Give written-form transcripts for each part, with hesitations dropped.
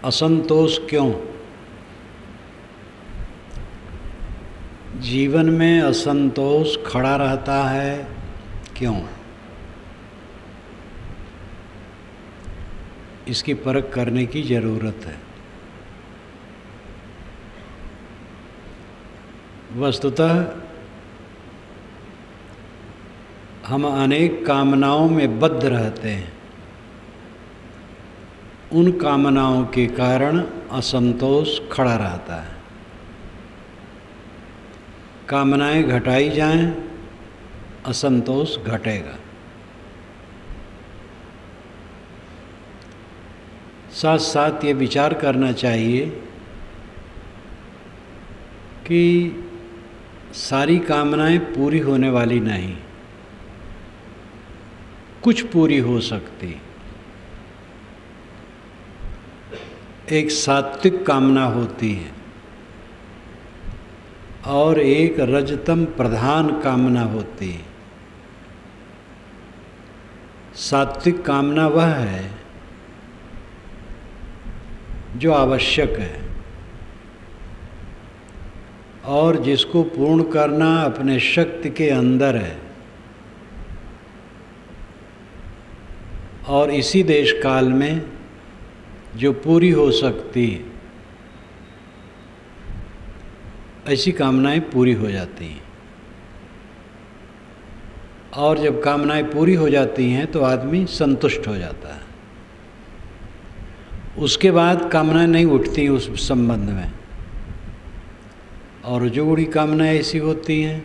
असंतोष क्यों? जीवन में असंतोष खड़ा रहता है क्यों? इसकी परख करने की ज़रूरत है। वस्तुतः हम अनेक कामनाओं में बद्ध रहते हैं। उन कामनाओं के कारण असंतोष खड़ा रहता है। कामनाएं घटाई जाएं, असंतोष घटेगा। साथ साथ ये विचार करना चाहिए कि सारी कामनाएं पूरी होने वाली नहीं, कुछ पूरी हो सकती। एक सात्विक कामना होती है और एक रजतम प्रधान कामना होती है। सात्विक कामना वह है जो आवश्यक है और जिसको पूर्ण करना अपने शक्ति के अंदर है, और इसी देश काल में जो पूरी हो सकती है, ऐसी कामनाएं पूरी हो जाती हैं। और जब कामनाएं पूरी हो जाती हैं तो आदमी संतुष्ट हो जाता है। उसके बाद कामनाएं नहीं उठती उस संबंध में। और जो बड़ी कामनाएं ऐसी होती हैं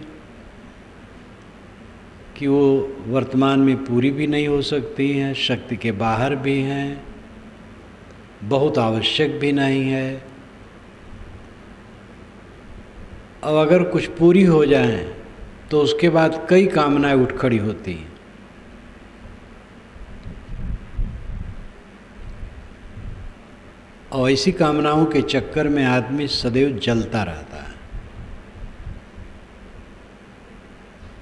कि वो वर्तमान में पूरी भी नहीं हो सकती हैं, शक्ति के बाहर भी हैं, बहुत आवश्यक भी नहीं है। अब अगर कुछ पूरी हो जाए तो उसके बाद कई कामनाएं उठ खड़ी होती हैं। और ऐसी कामनाओं के चक्कर में आदमी सदैव जलता रहता है।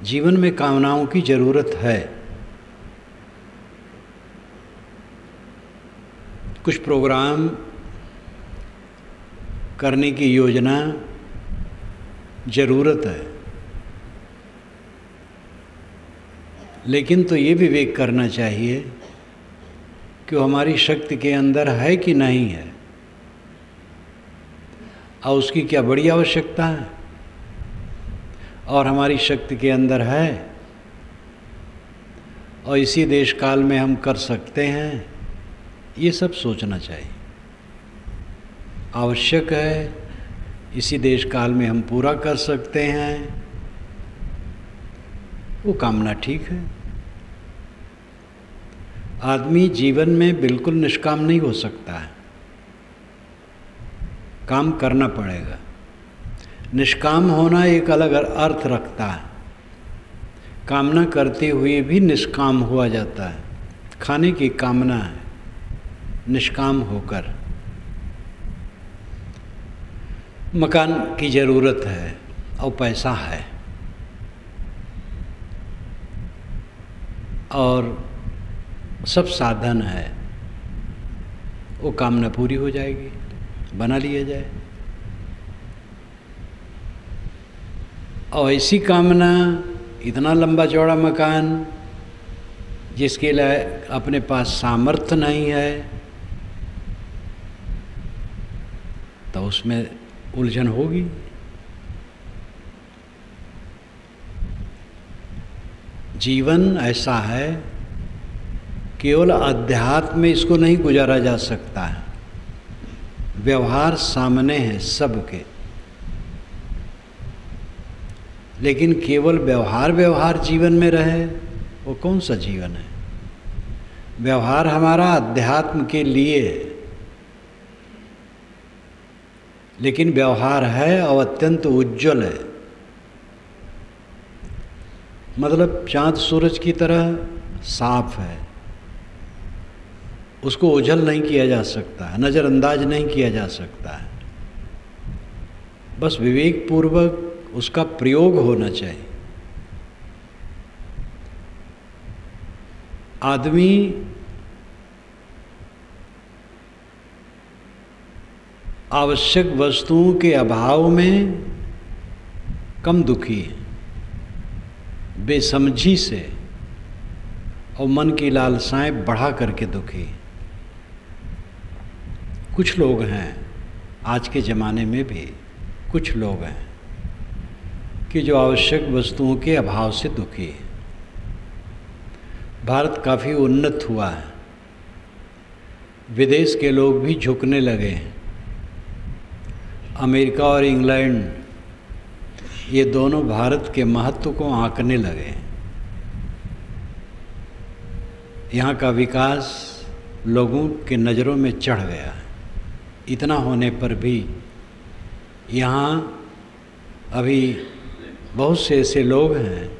जीवन में कामनाओं की ज़रूरत है। कुछ प्रोग्राम करने की योजना ज़रूरत है, लेकिन तो ये विवेक करना चाहिए कि वो हमारी शक्ति के अंदर है कि नहीं है, और उसकी क्या बड़ी आवश्यकता है, और हमारी शक्ति के अंदर है और इसी देश काल में हम कर सकते हैं। ये सब सोचना चाहिए। आवश्यक है, इसी देश काल में हम पूरा कर सकते हैं, वो कामना ठीक है। आदमी जीवन में बिल्कुल निष्काम नहीं हो सकता है, काम करना पड़ेगा। निष्काम होना एक अलग अर्थ रखता है। कामना करते हुए भी निष्काम हुआ जाता है। खाने की कामना है, निष्काम होकर। मकान की ज़रूरत है और पैसा है, और सब साधन है, वो कामना पूरी हो जाएगी, बना लिया जाए। और ऐसी कामना, इतना लंबा चौड़ा मकान जिसके लिए अपने पास सामर्थ्य नहीं है, तो उसमें उलझन होगी। जीवन ऐसा है, केवल अध्यात्म में इसको नहीं गुजारा जा सकता है। व्यवहार सामने है सबके, लेकिन केवल व्यवहार जीवन में रहे, वो कौन सा जीवन है? व्यवहार हमारा अध्यात्म के लिए है, लेकिन व्यवहार है और अत्यंत उज्जवल है। मतलब चाँद सूरज की तरह साफ है, उसको ओझल नहीं किया जा सकता है, नज़रअंदाज नहीं किया जा सकता है। बस विवेक पूर्वक उसका प्रयोग होना चाहिए। आदमी आवश्यक वस्तुओं के अभाव में कम दुखी है, बेसमझी से और मन की लालसाएं बढ़ा करके दुखी। कुछ लोग हैं आज के ज़माने में भी, कुछ लोग हैं कि जो आवश्यक वस्तुओं के अभाव से दुखी है। भारत काफ़ी उन्नत हुआ है, विदेश के लोग भी झुकने लगे हैं। अमेरिका और इंग्लैंड ये दोनों भारत के महत्व को आंकने लगे। यहाँ का विकास लोगों के नज़रों में चढ़ गया है। इतना होने पर भी यहाँ अभी बहुत से ऐसे लोग हैं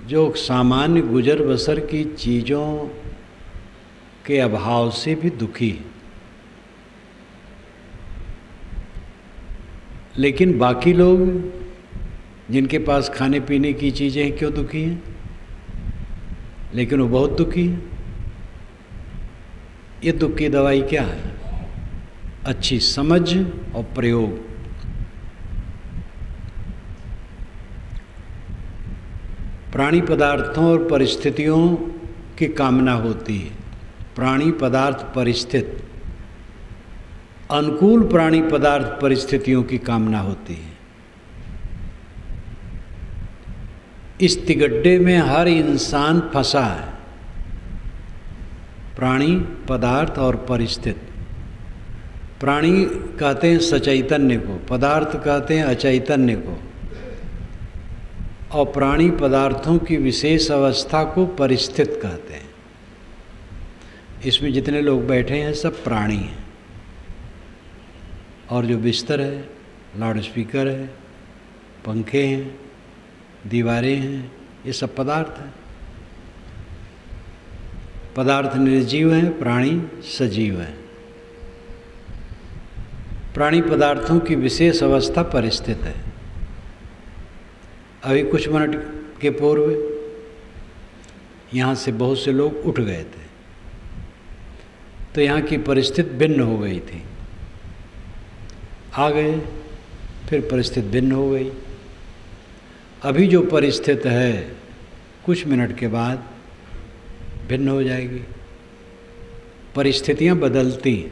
जो सामान्य गुजर बसर की चीज़ों के अभाव से भी दुखी हैं। लेकिन बाकी लोग जिनके पास खाने पीने की चीज़ें हैं क्यों दुखी हैं? लेकिन वो बहुत दुखी हैं। ये दुख की दवाई क्या है? अच्छी समझ और प्रयोग। प्राणी पदार्थों और परिस्थितियों की कामना होती है। प्राणी पदार्थ परिस्थिति, अनुकूल प्राणी पदार्थ परिस्थितियों की कामना होती है। इस तिगड्डे में हर इंसान फंसा है, प्राणी पदार्थ और परिस्थिति। प्राणी कहते हैं सचैतन्य को, पदार्थ कहते हैं अचैतन्य को, और प्राणी पदार्थों की विशेष अवस्था को परिस्थिति कहते हैं। इसमें जितने लोग बैठे हैं सब प्राणी हैं, और जो बिस्तर है, लाउड स्पीकर है, पंखे हैं, दीवारें हैं, ये सब पदार्थ हैं। पदार्थ निर्जीव हैं, प्राणी सजीव हैं। प्राणी पदार्थों की विशेष अवस्था परिस्थिति है। अभी कुछ मिनट के पूर्व यहाँ से बहुत से लोग उठ गए थे, तो यहाँ की परिस्थिति भिन्न हो गई थी। आ गए, फिर परिस्थिति भिन्न हो गई। अभी जो परिस्थिति है कुछ मिनट के बाद भिन्न हो जाएगी। परिस्थितियाँ बदलती हैं,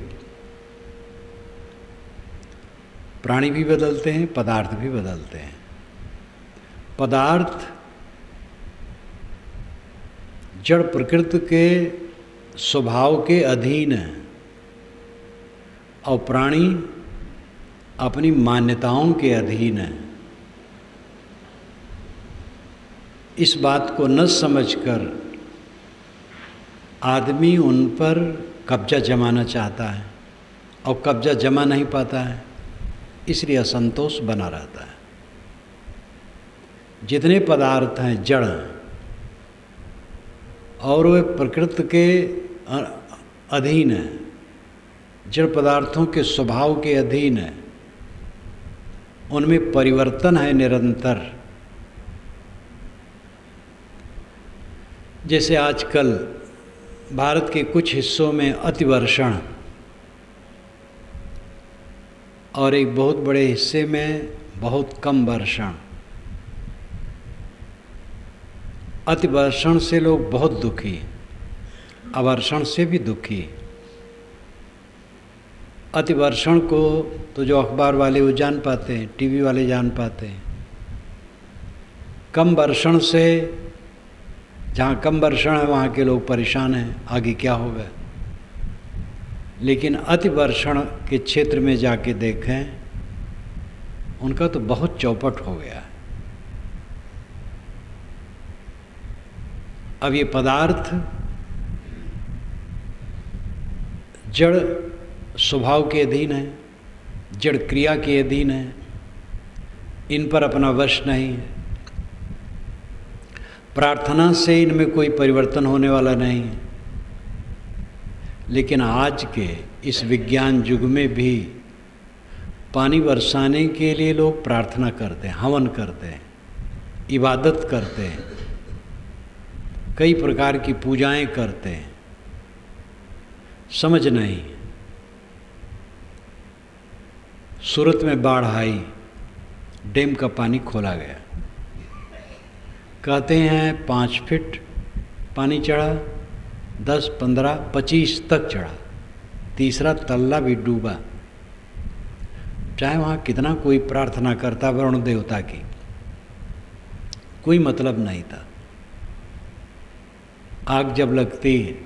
प्राणी भी बदलते हैं, पदार्थ भी बदलते हैं। पदार्थ जड़ प्रकृति के स्वभाव के अधीन है, और प्राणी अपनी मान्यताओं के अधीन है। इस बात को न समझकर आदमी उन पर कब्जा जमाना चाहता है, और कब्जा जमा नहीं पाता है, इसलिए असंतोष बना रहता है। जितने पदार्थ हैं जड़, और वे प्रकृति के अधीन है, जड़ पदार्थों के स्वभाव के अधीन है, उनमें परिवर्तन है निरंतर। जैसे आजकल भारत के कुछ हिस्सों में अतिवर्षण, और एक बहुत बड़े हिस्से में बहुत कम वर्षण। अतिवर्षण से लोग बहुत दुखी, अवर्षण से भी दुखी। अतिवर्षण को तो जो अखबार वाले वो जान पाते हैं, टीवी वाले जान पाते हैं। कम वर्षण से, जहाँ कम वर्षण है वहाँ के लोग परेशान हैं, आगे क्या होगा। लेकिन अतिवर्षण के क्षेत्र में जाके देखें, उनका तो बहुत चौपट हो गया है। अब ये पदार्थ जड़ स्वभाव के अधीन है, जड़ क्रिया के अधीन है, इन पर अपना वश नहीं है। प्रार्थना से इनमें कोई परिवर्तन होने वाला नहीं है। लेकिन आज के इस विज्ञान युग में भी पानी बरसाने के लिए लोग प्रार्थना करते हैं, हवन करते हैं, इबादत करते हैं, कई प्रकार की पूजाएं करते हैं। समझ नहीं, सूरत में बाढ़ आई, डैम का पानी खोला गया। कहते हैं 5 फीट पानी चढ़ा, 10, 15, 25 तक चढ़ा। तीसरा तल्ला भी डूबा। चाहे वहाँ कितना कोई प्रार्थना करता वरुण देवता की, कोई मतलब नहीं था। आग जब लगती है,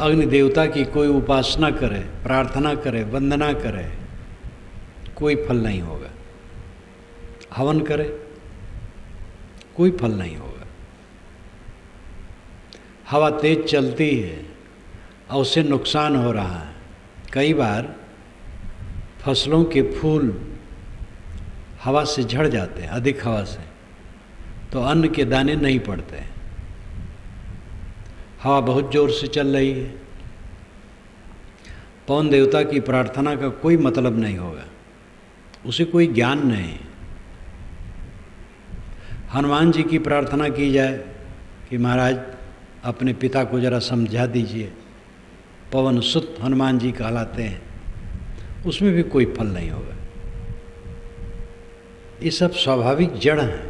अग्नि देवता की कोई उपासना करे, प्रार्थना करे, वंदना करे, कोई फल नहीं होगा। हवन करे, कोई फल नहीं होगा। हवा तेज चलती है और उससे नुकसान हो रहा है। कई बार फसलों के फूल हवा से झड़ जाते हैं, अधिक हवा से, तो अन्न के दाने नहीं पड़ते। हवा बहुत जोर से चल रही है, पवन देवता की प्रार्थना का कोई मतलब नहीं होगा, उसे कोई ज्ञान नहीं। हनुमान जी की प्रार्थना की जाए कि महाराज अपने पिता को जरा समझा दीजिए, पवन सुत हनुमान जी कहलाते हैं, उसमें भी कोई फल नहीं होगा। ये सब स्वाभाविक जड़ हैं।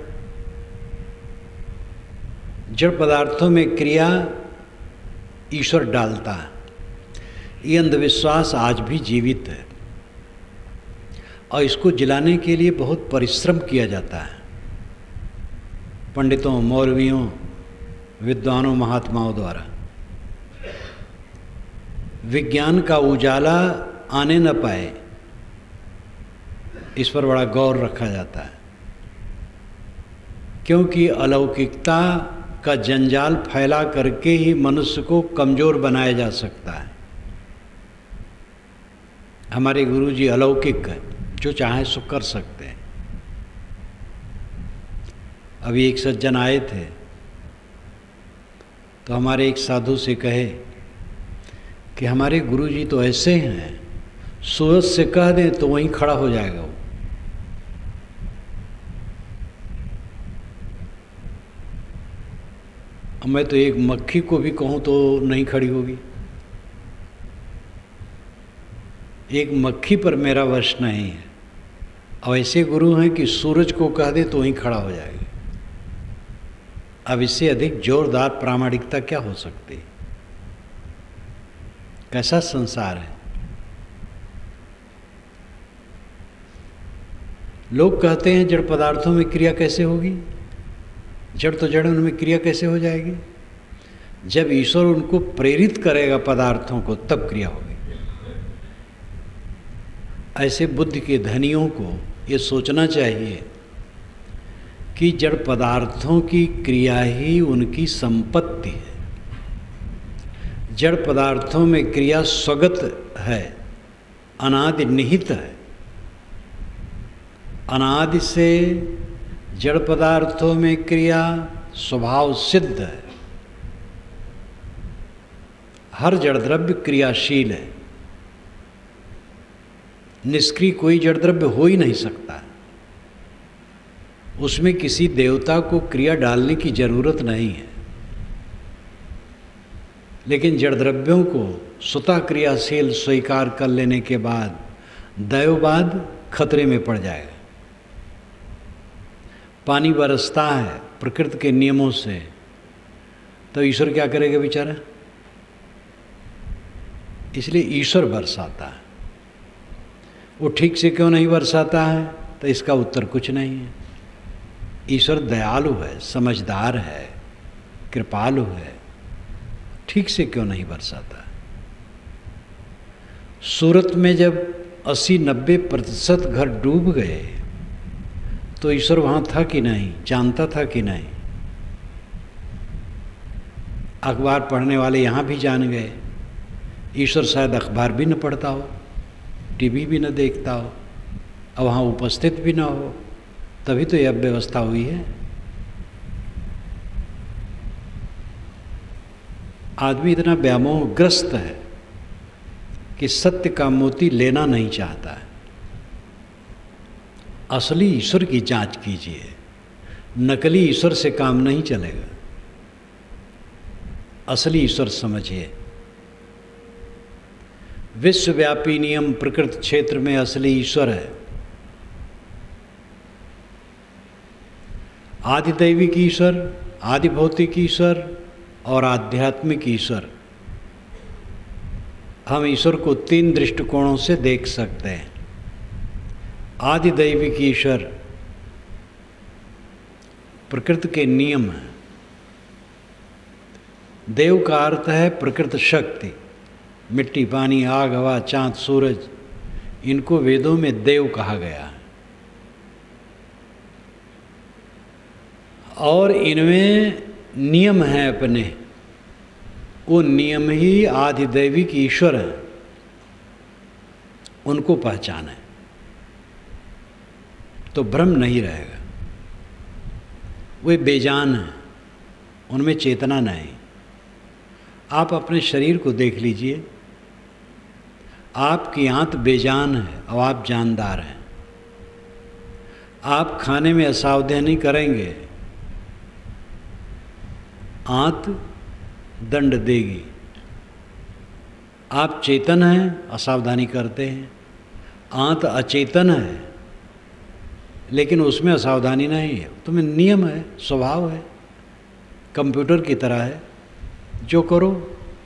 जड़ पदार्थों में क्रिया ईश्वर डालता है। ये अंधविश्वास आज भी जीवित है और इसको जिलाने के लिए बहुत परिश्रम किया जाता है। पंडितों, मौलवियों, विद्वानों, महात्माओं द्वारा विज्ञान का उजाला आने न पाए, इस पर बड़ा गौर रखा जाता है, क्योंकि अलौकिकता का जंजाल फैला करके ही मनुष्य को कमज़ोर बनाया जा सकता है। हमारे गुरुजी अलौकिक है, जो चाहे सो कर सकते हैं। अभी एक सज्जन आए थे तो हमारे एक साधु से कहे कि हमारे गुरुजी तो ऐसे हैं, सूरज से कह दें तो वहीं खड़ा हो जाएगा वो। मैं तो एक मक्खी को भी कहूँ तो नहीं खड़ी होगी। एक मक्खी पर मेरा वश नहीं है। और ऐसे गुरु हैं कि सूरज को कह दे तो वहीं खड़ा हो जाएगा। अब इससे अधिक जोरदार प्रामाणिकता क्या हो सकती है? कैसा संसार है। लोग कहते हैं जड़ पदार्थों में क्रिया कैसे होगी? जड़ तो जड़, उनमें क्रिया कैसे हो जाएगी? जब ईश्वर उनको प्रेरित करेगा पदार्थों को, तब क्रिया होगी। ऐसे बुद्धि के धनियों को ये सोचना चाहिए कि जड़ पदार्थों की क्रिया ही उनकी संपत्ति है। जड़ पदार्थों में क्रिया स्वगत है, अनादि निहित है। अनादि से जड़ पदार्थों में क्रिया स्वभाव सिद्ध है। हर जड़ द्रव्य क्रियाशील है। निष्क्रिय कोई जड़ द्रव्य हो ही नहीं सकता। उसमें किसी देवता को क्रिया डालने की जरूरत नहीं है। लेकिन जड़ द्रव्यों को स्वतः क्रियाशील स्वीकार कर लेने के बाद दैववाद खतरे में पड़ जाएगा। पानी बरसता है प्रकृति के नियमों से, तो ईश्वर क्या करेगा बेचारा? इसलिए ईश्वर बरसाता है। वो ठीक से क्यों नहीं बरसाता है? तो इसका उत्तर कुछ नहीं है। ईश्वर दयालु है, समझदार है, कृपालु है। ठीक से क्यों नहीं बरसाता? सूरत में जब 80-90% घर डूब गए तो ईश्वर वहाँ था कि नहीं? जानता था कि नहीं? अखबार पढ़ने वाले यहाँ भी जान गए। ईश्वर शायद अखबार भी न पढ़ता हो, टीवी भी न देखता हो, और वहाँ उपस्थित भी ना हो, तभी तो यह व्यवस्था हुई है। आदमी इतना व्यामोहग्रस्त है कि सत्य का मोती लेना नहीं चाहता है। असली ईश्वर की जांच कीजिए। नकली ईश्वर से काम नहीं चलेगा। असली ईश्वर समझिए। विश्वव्यापी नियम प्रकृति क्षेत्र में असली ईश्वर है। आदिदैविक ईश्वर, आदिभौतिक ईश्वर और आध्यात्मिक ईश्वर। हम ईश्वर को 3 दृष्टिकोणों से देख सकते हैं। आदिदैविक ईश्वर प्रकृति के नियम है। देव का अर्थ है प्रकृति शक्ति। मिट्टी, पानी, आग, हवा, चांद, सूरज, इनको वेदों में देव कहा गया है। और इनमें नियम हैं अपने, वो नियम ही आदिदैविक ईश्वर हैं, उनको पहचाने तो भ्रम नहीं रहेगा। वे बेजान हैं, उनमें चेतना नहीं। आप अपने शरीर को देख लीजिए, आपकी आंत बेजान है और आप जानदार हैं। आप खाने में असावधानी करेंगे, आंत दंड देगी। आप चेतन हैं, असावधानी करते हैं। आंत अचेतन है, लेकिन उसमें असावधानी नहीं है। तुम्हें नियम है, स्वभाव है, कंप्यूटर की तरह है। जो करो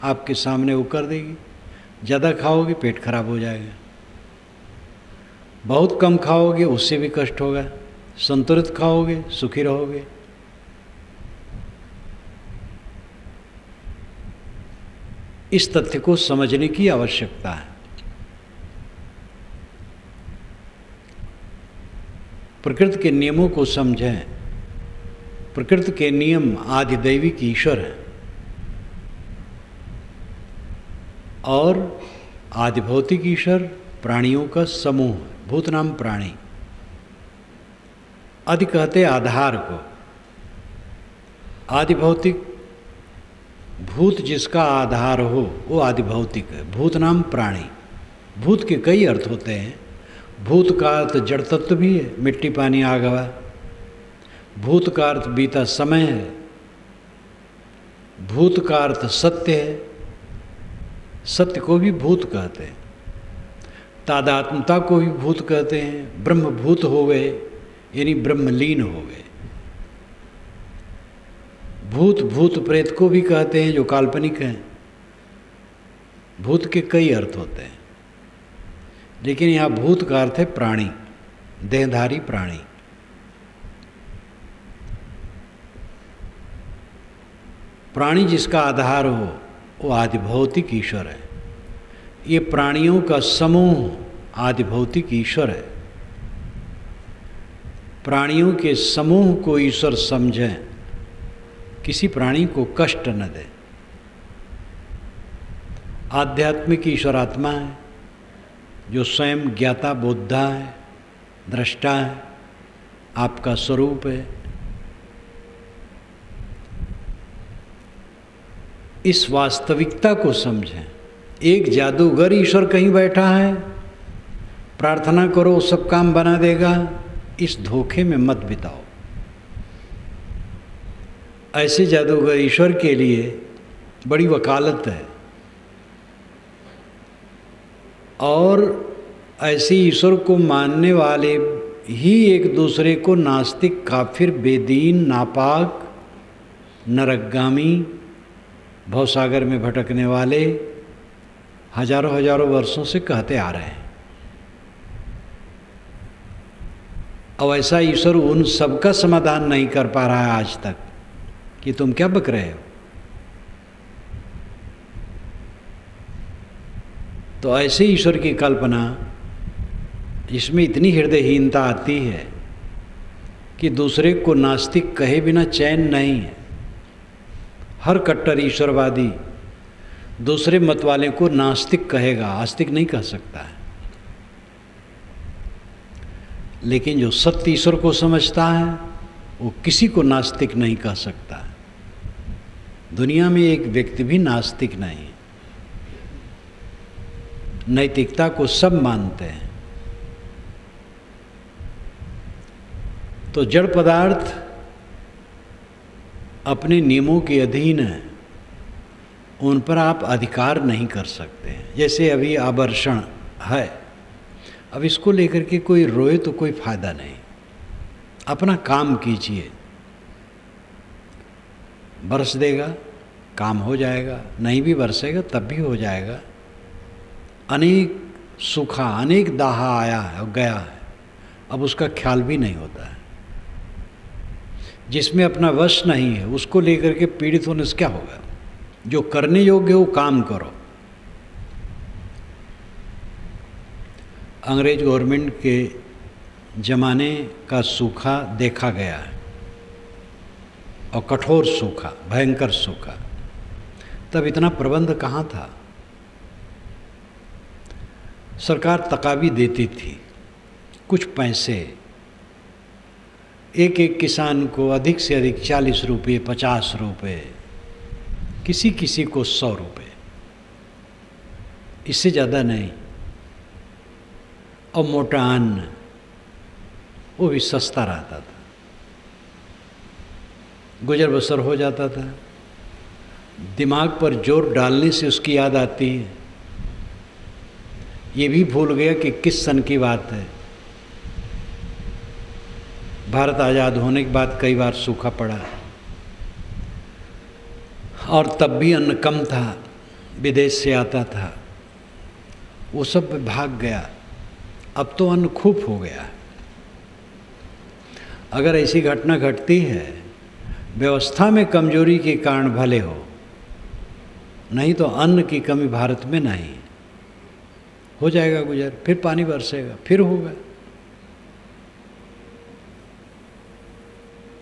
आपके सामने वो कर देगी। ज़्यादा खाओगे पेट खराब हो जाएगा, बहुत कम खाओगे उससे भी कष्ट होगा। संतुलित खाओगे सुखी रहोगे। इस तथ्य को समझने की आवश्यकता है। प्रकृति के नियमों को समझें। प्रकृति के नियम आदिदैविक ईश्वर हैं और आदिभौतिक ईश्वर प्राणियों का समूह है। भूत नाम प्राणी। आदि कहते आधार को। आदिभौतिक, भूत जिसका आधार हो वो आदिभौतिक है। भूत नाम प्राणी। भूत के कई अर्थ होते हैं। भूत का अर्थ जड़ तत्व भी है, मिट्टी, पानी, आग, हवा। भूत का अर्थ बीता समय है। भूत का अर्थ सत्य है। सत्य को भी भूत कहते हैं। तादात्मता को भी भूत कहते हैं। ब्रह्मभूत हो गए यानी ब्रह्मलीन हो गए। भूत, भूत प्रेत को भी कहते हैं जो काल्पनिक हैं। भूत के कई अर्थ होते हैं, लेकिन यहाँ भूत का अर्थ है प्राणी, देहधारी प्राणी। प्राणी जिसका आधार हो वो आदिभौतिक ईश्वर है। ये प्राणियों का समूह आदिभौतिक ईश्वर है। प्राणियों के समूह को ईश्वर समझें, किसी प्राणी को कष्ट न दे। आध्यात्मिक ईश्वर आत्मा है जो स्वयं ज्ञाता बोद्धा है, दृष्टा है, आपका स्वरूप है। इस वास्तविकता को समझें। एक जादूगर ईश्वर कहीं बैठा है, प्रार्थना करो सब काम बना देगा, इस धोखे में मत बिताओ। ऐसे जादूगर ईश्वर के लिए बड़ी वकालत है। और ऐसे ईश्वर को मानने वाले ही एक दूसरे को नास्तिक, काफिर, बेदीन, नापाक, नरकगामी, भवसागर में भटकने वाले हजारों हजारों वर्षों से कहते आ रहे हैं। अब ऐसा ईश्वर उन सबका समाधान नहीं कर पा रहा है आज तक कि तुम क्या बक रहे हो। तो ऐसे ईश्वर की कल्पना जिसमें इतनी हृदयहीनता आती है कि दूसरे को नास्तिक कहे बिना चैन नहीं है। हर कट्टर ईश्वरवादी दूसरे मत वाले को नास्तिक कहेगा, आस्तिक नहीं कह सकता है। लेकिन जो सत्य ईश्वर को समझता है वो किसी को नास्तिक नहीं कह सकता। दुनिया में एक व्यक्ति भी नास्तिक नहीं है। नैतिकता को सब मानते हैं। तो जड़ पदार्थ अपने नियमों के अधीन है। उन पर आप अधिकार नहीं कर सकते। जैसे अभी आभूषण है, अब इसको लेकर के कोई रोए तो कोई फायदा नहीं, अपना काम कीजिए, बरस देगा काम हो जाएगा, नहीं भी बरसेगा तब भी हो जाएगा। अनेक सूखा, अनेक दाहा आया है और गया है, अब उसका ख्याल भी नहीं होता है। जिसमें अपना वश नहीं है उसको लेकर के पीड़ित होने से क्या होगा। जो करने योग्य वो काम करो। अंग्रेज गवर्नमेंट के ज़माने का सूखा देखा गया है, और कठोर सूखा, भयंकर सूखा। तब इतना प्रबंध कहाँ था। सरकार तकावी देती थी, कुछ पैसे, एक एक किसान को अधिक से अधिक 40 रुपये, 50 रुपये, किसी किसी को 100 रुपये, इससे ज़्यादा नहीं। और मोटा अन्न वो भी सस्ता रहता था, गुजर बसर हो जाता था। दिमाग पर जोर डालने से उसकी याद आती है, ये भी भूल गया कि किस सन की बात है। भारत आज़ाद होने के बाद कई बार सूखा पड़ा, और तब भी अन्न कम था, विदेश से आता था, वो सब भाग गया। अब तो अन्न खूब हो गया। अगर ऐसी घटना घटती है, व्यवस्था में कमजोरी के कारण भले हो, नहीं तो अन्न की कमी भारत में नहीं। हो जाएगा गुजर, फिर पानी बरसेगा, फिर होगा।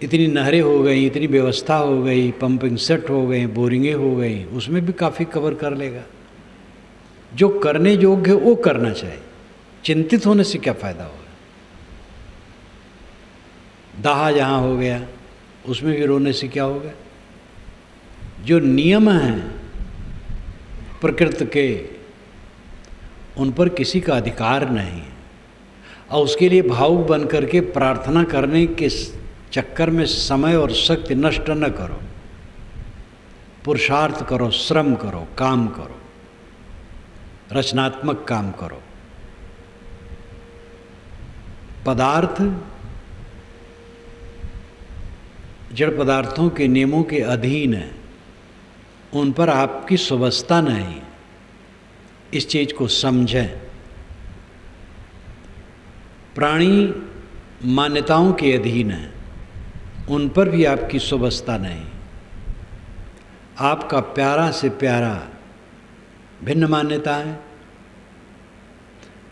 इतनी नहरें हो गई, इतनी व्यवस्था हो गई, पंपिंग सेट हो गए, बोरिंगें हो गई, उसमें भी काफ़ी कवर कर लेगा। जो करने योग्य है वो करना चाहिए, चिंतित होने से क्या फ़ायदा होगा। दाहा जहाँ हो गया उसमें भी रोने से क्या होगा। जो नियम हैं प्रकृति के, उन पर किसी का अधिकार नहीं, और उसके लिए भावुक बन करके प्रार्थना करने के चक्कर में समय और शक्ति नष्ट न करो। पुरुषार्थ करो, श्रम करो, काम करो, रचनात्मक काम करो। पदार्थ जड़ पदार्थों के नियमों के अधीन है, उन पर आपकी सुव्यवस्था नहीं। इस चीज को समझें। प्राणी मान्यताओं के अधीन है, उन पर भी आपकी सुव्यवस्था नहीं। आपका प्यारा से प्यारा भिन्न मान्यता है,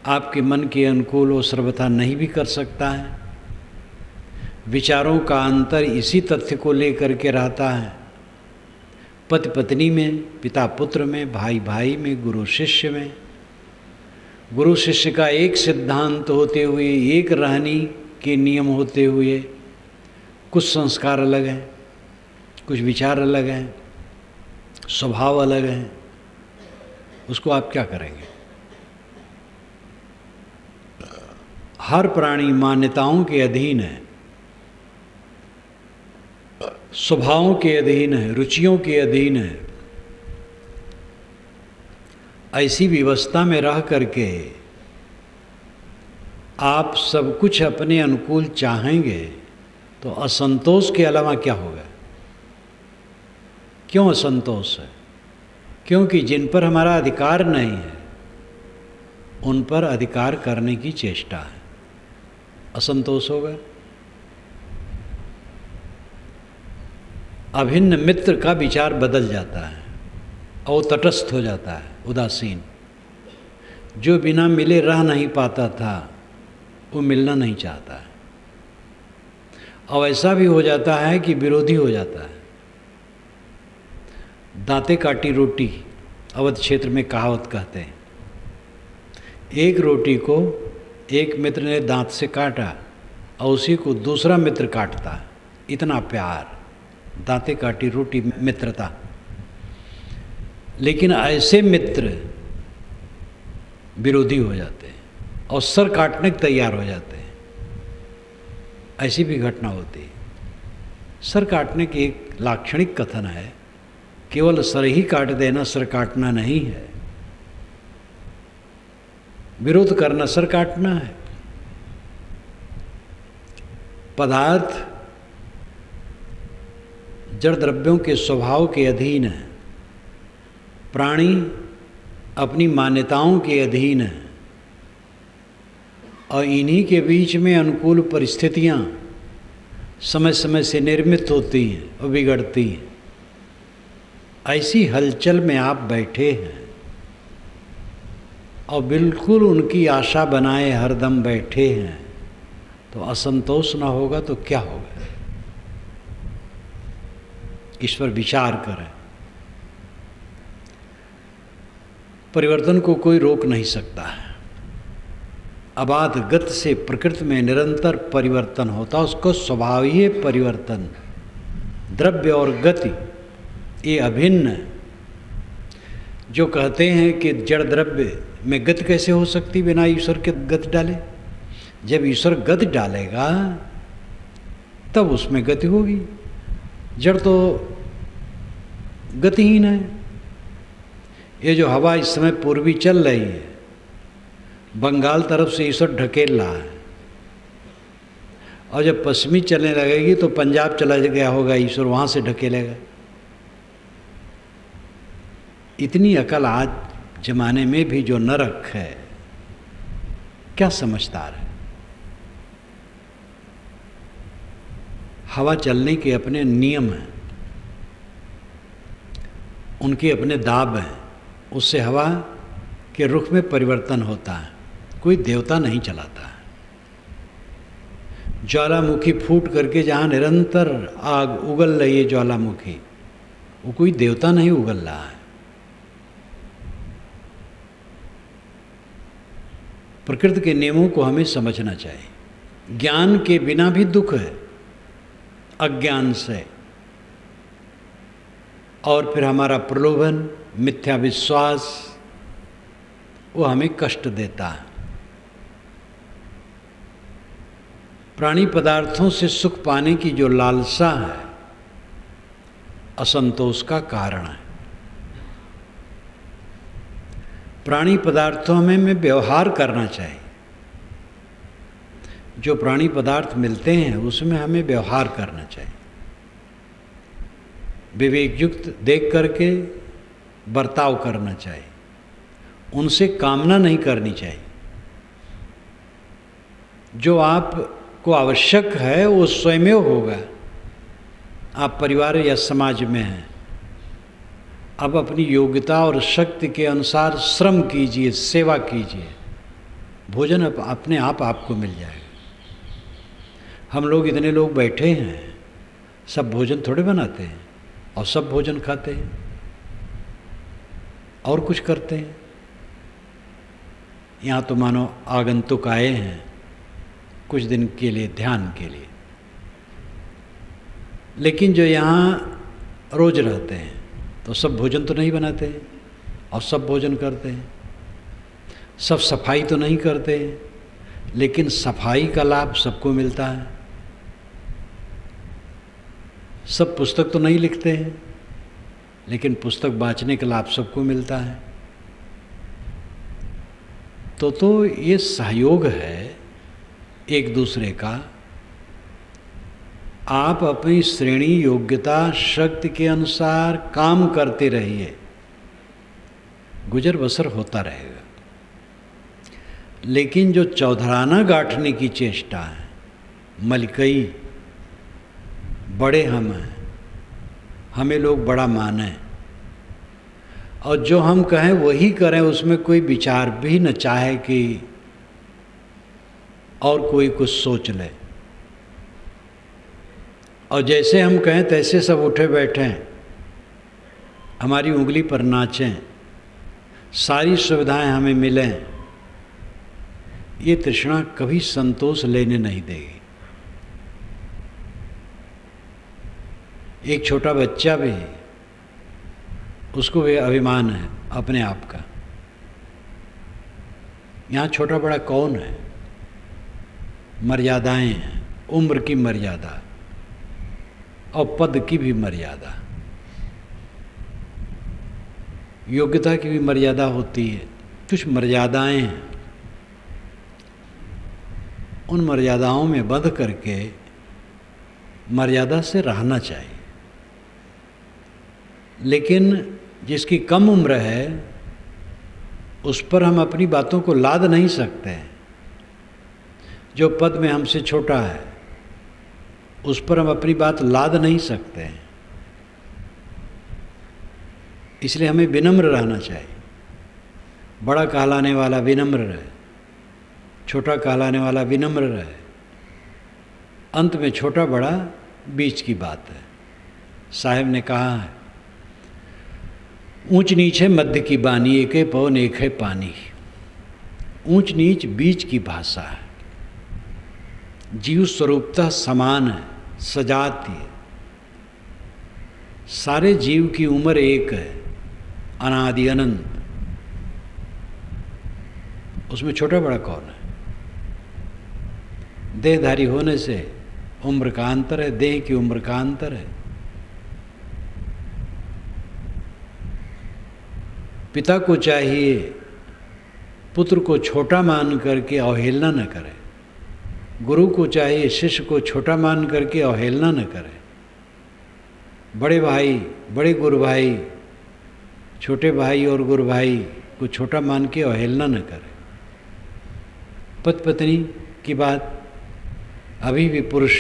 आपके मन के अनुकूल वो सर्वथा नहीं भी कर सकता है। विचारों का अंतर इसी तथ्य को लेकर के रहता है, पति पत्नी में, पिता पुत्र में, भाई भाई में, गुरु शिष्य में। गुरु शिष्य का एक सिद्धांत होते हुए, एक रहनी के नियम होते हुए, कुछ संस्कार अलग हैं, कुछ विचार अलग हैं, स्वभाव अलग हैं। उसको आप क्या करेंगे। हर प्राणी मान्यताओं के अधीन है, स्वभावों के अधीन है, रुचियों के अधीन है। ऐसी व्यवस्था में रह करके आप सब कुछ अपने अनुकूल चाहेंगे तो असंतोष के अलावा क्या होगा। क्यों असंतोष है? क्योंकि जिन पर हमारा अधिकार नहीं है उन पर अधिकार करने की चेष्टा है, असंतोष होगा। अभिन्न मित्र का विचार बदल जाता है और तटस्थ हो जाता है, उदासीन। जो बिना मिले रह नहीं पाता था वो मिलना नहीं चाहता है, और ऐसा भी हो जाता है कि विरोधी हो जाता है। दांते काटी रोटी अवध क्षेत्र में कहावत कहते हैं। एक रोटी को एक मित्र ने दांत से काटा और उसी को दूसरा मित्र काटता, इतना प्यार, दांते काटी रोटी, मित्रता। लेकिन ऐसे मित्र विरोधी हो जाते हैं और सर काटने के तैयार हो जाते हैं। ऐसी भी घटना होती है। सर काटने की एक लाक्षणिक कथन है केवल सर ही काट देना सर काटना नहीं है, विरोध करना सर काटना है। पदार्थ जड़ द्रव्यों के स्वभाव के अधीन है, प्राणी अपनी मान्यताओं के अधीन है, और इन्हीं के बीच में अनुकूल परिस्थितियां समय समय से निर्मित होती हैं और बिगड़ती हैं। ऐसी हलचल में आप बैठे हैं और बिल्कुल उनकी आशा बनाए हरदम बैठे हैं, तो असंतोष ना होगा तो क्या होगा? इस पर विचार करें। परिवर्तन को कोई रोक नहीं सकता है। अबाध गति से प्रकृति में निरंतर परिवर्तन होता, उसको स्वभावीय परिवर्तन। द्रव्य और गति ये अभिन्न है। जो कहते हैं कि जड़ द्रव्य में गति कैसे हो सकती बिना ईश्वर के गति डाले? जब ईश्वर गति डालेगा तब उसमें गति होगी। जड़ तो गतिहीन है। ये जो हवा इस समय पूर्वी चल रही है, बंगाल तरफ से ईश्वर ढकेल रहा है, और जब पश्चिमी चलने लगेगी तो पंजाब चला गया होगा, ईश्वर वहाँ से ढकेलेगा। इतनी अकल आज जमाने में भी जो न रख है, क्या समझदार है? हवा चलने के अपने नियम हैं, उनके अपने दाब हैं, उससे हवा के रुख में परिवर्तन होता है। कोई देवता नहीं चलाता है। ज्वालामुखी फूट करके जहाँ निरंतर आग उगल रही है ज्वालामुखी, वो कोई देवता नहीं उगल रहा है। प्रकृति के नियमों को हमें समझना चाहिए। ज्ञान के बिना भी दुख है, अज्ञान से, और फिर हमारा प्रलोभन, मिथ्या विश्वास, वो हमें कष्ट देता है। प्राणी पदार्थों से सुख पाने की जो लालसा है, असंतोष का कारण है। प्राणी पदार्थों में व्यवहार करना चाहिए। जो प्राणी पदार्थ मिलते हैं उसमें हमें व्यवहार करना चाहिए, विवेक युक्त देख करके बर्ताव करना चाहिए। उनसे कामना नहीं करनी चाहिए। जो आपको आवश्यक है वो स्वयं होगा। आप परिवार या समाज में हैं, अब अपनी योग्यता और शक्ति के अनुसार श्रम कीजिए, सेवा कीजिए, भोजन अपने आप आपको मिल जाएगा। हम लोग इतने लोग बैठे हैं, सब भोजन थोड़े बनाते हैं और सब भोजन खाते हैं और कुछ करते हैं। यहाँ तो मानो आगंतुक आए हैं कुछ दिन के लिए, ध्यान के लिए, लेकिन जो यहाँ रोज रहते हैं तो सब भोजन तो नहीं बनाते हैं और सब भोजन करते हैं। सब सफाई तो नहीं करते हैं, लेकिन सफाई का लाभ सबको मिलता है। सब पुस्तक तो नहीं लिखते हैं, लेकिन पुस्तक बाँचने का लाभ सबको मिलता है। तो ये सहयोग है एक दूसरे का। आप अपनी श्रेणी, योग्यता, शक्ति के अनुसार काम करते रहिए, गुजर बसर होता रहेगा। लेकिन जो चौधराना गांठने की चेष्टा है, मलकई, बड़े हम हैं, हमें लोग बड़ा माने, और जो हम कहें वही करें, उसमें कोई विचार भी न चाहे कि और कोई कुछ सोच ले, और जैसे हम कहें तैसे सब उठे बैठें, हमारी उंगली पर नाचें, सारी सुविधाएं हमें मिलें, ये तृष्णा कभी संतोष लेने नहीं देगी। एक छोटा बच्चा भी, उसको भी अभिमान है अपने आप का। यहाँ छोटा बड़ा कौन है? मर्यादाएं हैं, उम्र की मर्यादा और पद की भी मर्यादा। योग्यता की भी मर्यादा होती है, कुछ मर्यादाएं हैं, उन मर्यादाओं में बंध करके मर्यादा से रहना चाहिए। लेकिन जिसकी कम उम्र है उस पर हम अपनी बातों को लाद नहीं सकते हैं। जो पद में हमसे छोटा है उस पर हम अपनी बात लाद नहीं सकते हैं। इसलिए हमें विनम्र रहना चाहिए। बड़ा कहलाने वाला विनम्र रहे, छोटा कहलाने वाला विनम्र रहे। अंत में छोटा बड़ा बीच की बात है। साहब ने कहा है, ऊंच नीच है मध्य की बानी, एक है पवन एक है पानी। ऊंच नीच बीच की भाषा है। जीव स्वरूपतः समान है, सजातीय। सारे जीव की उम्र एक है, अनादि अनंत। उसमें छोटा बड़ा कौन है? देहधारी होने से उम्र का अंतर है, देह की उम्र का अंतर है। पिता को चाहिए पुत्र को छोटा मान करके अवहेलना न करे। गुरु को चाहिए शिष्य को छोटा मान करके अवहेलना न करे। बड़े भाई, बड़े गुरु भाई छोटे भाई और गुरु भाई को छोटा मान के अवहेलना न करे। पति पत्नी की बात, अभी भी पुरुष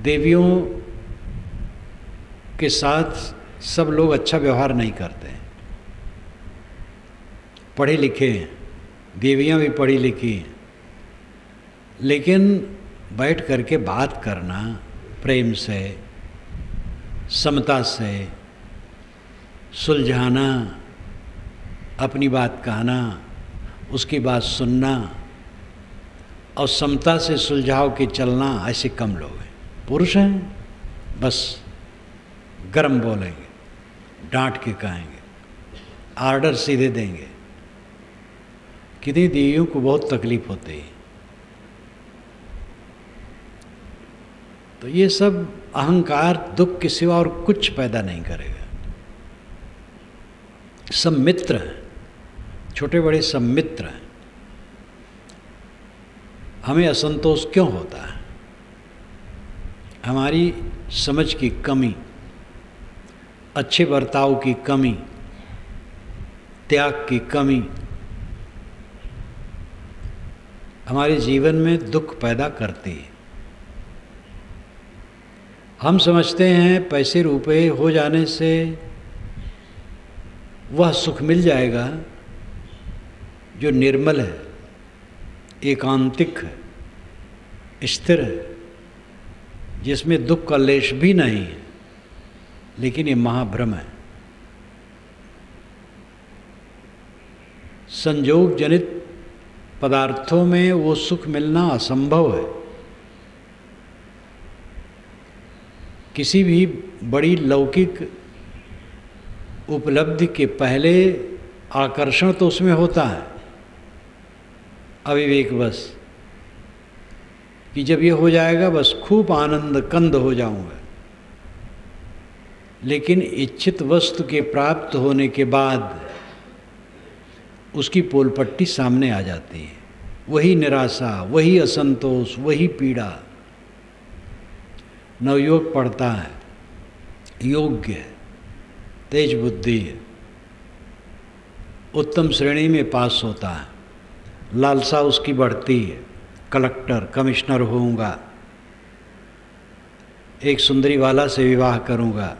देवियों के साथ सब लोग अच्छा व्यवहार नहीं करते हैं। पढ़े लिखे हैं, देवियाँ भी पढ़ी लिखी हैं, लेकिन बैठ करके बात करना प्रेम से, समता से, सुलझाना, अपनी बात कहना, उसकी बात सुनना और समता से सुलझाव के चलना, ऐसे कम लोग हैं। पुरुष हैं बस गरम बोलेंगे, डांट के कहेंगे, आर्डर सीधे देंगे। कितनी देवियों को बहुत तकलीफ होती है। तो ये सब अहंकार दुख के सिवा और कुछ पैदा नहीं करेगा। सब मित्र हैं, छोटे बड़े सब मित्र हैं। हमें असंतोष क्यों होता है? हमारी समझ की कमी, अच्छे बर्ताव की कमी, त्याग की कमी हमारे जीवन में दुख पैदा करती है। हम समझते हैं पैसे रुपए हो जाने से वह सुख मिल जाएगा जो निर्मल है, एकांतिक है, स्थिर है, जिसमें दुख का लेश भी नहीं है। लेकिन ये महाभ्रम है। संयोग जनित पदार्थों में वो सुख मिलना असंभव है। किसी भी बड़ी लौकिक उपलब्धि के पहले आकर्षण तो उसमें होता है, अविवेकवश, कि जब ये हो जाएगा बस खूब आनंद कंद हो जाऊंगा। लेकिन इच्छित वस्तु के प्राप्त होने के बाद उसकी पोलपट्टी सामने आ जाती है। वही निराशा, वही असंतोष, वही पीड़ा। नवयुवक पढ़ता है, योग्य है, तेज बुद्धि है, उत्तम श्रेणी में पास होता है, लालसा उसकी बढ़ती है, कलेक्टर कमिश्नर होऊंगा, एक सुंदरी वाला से विवाह करूंगा,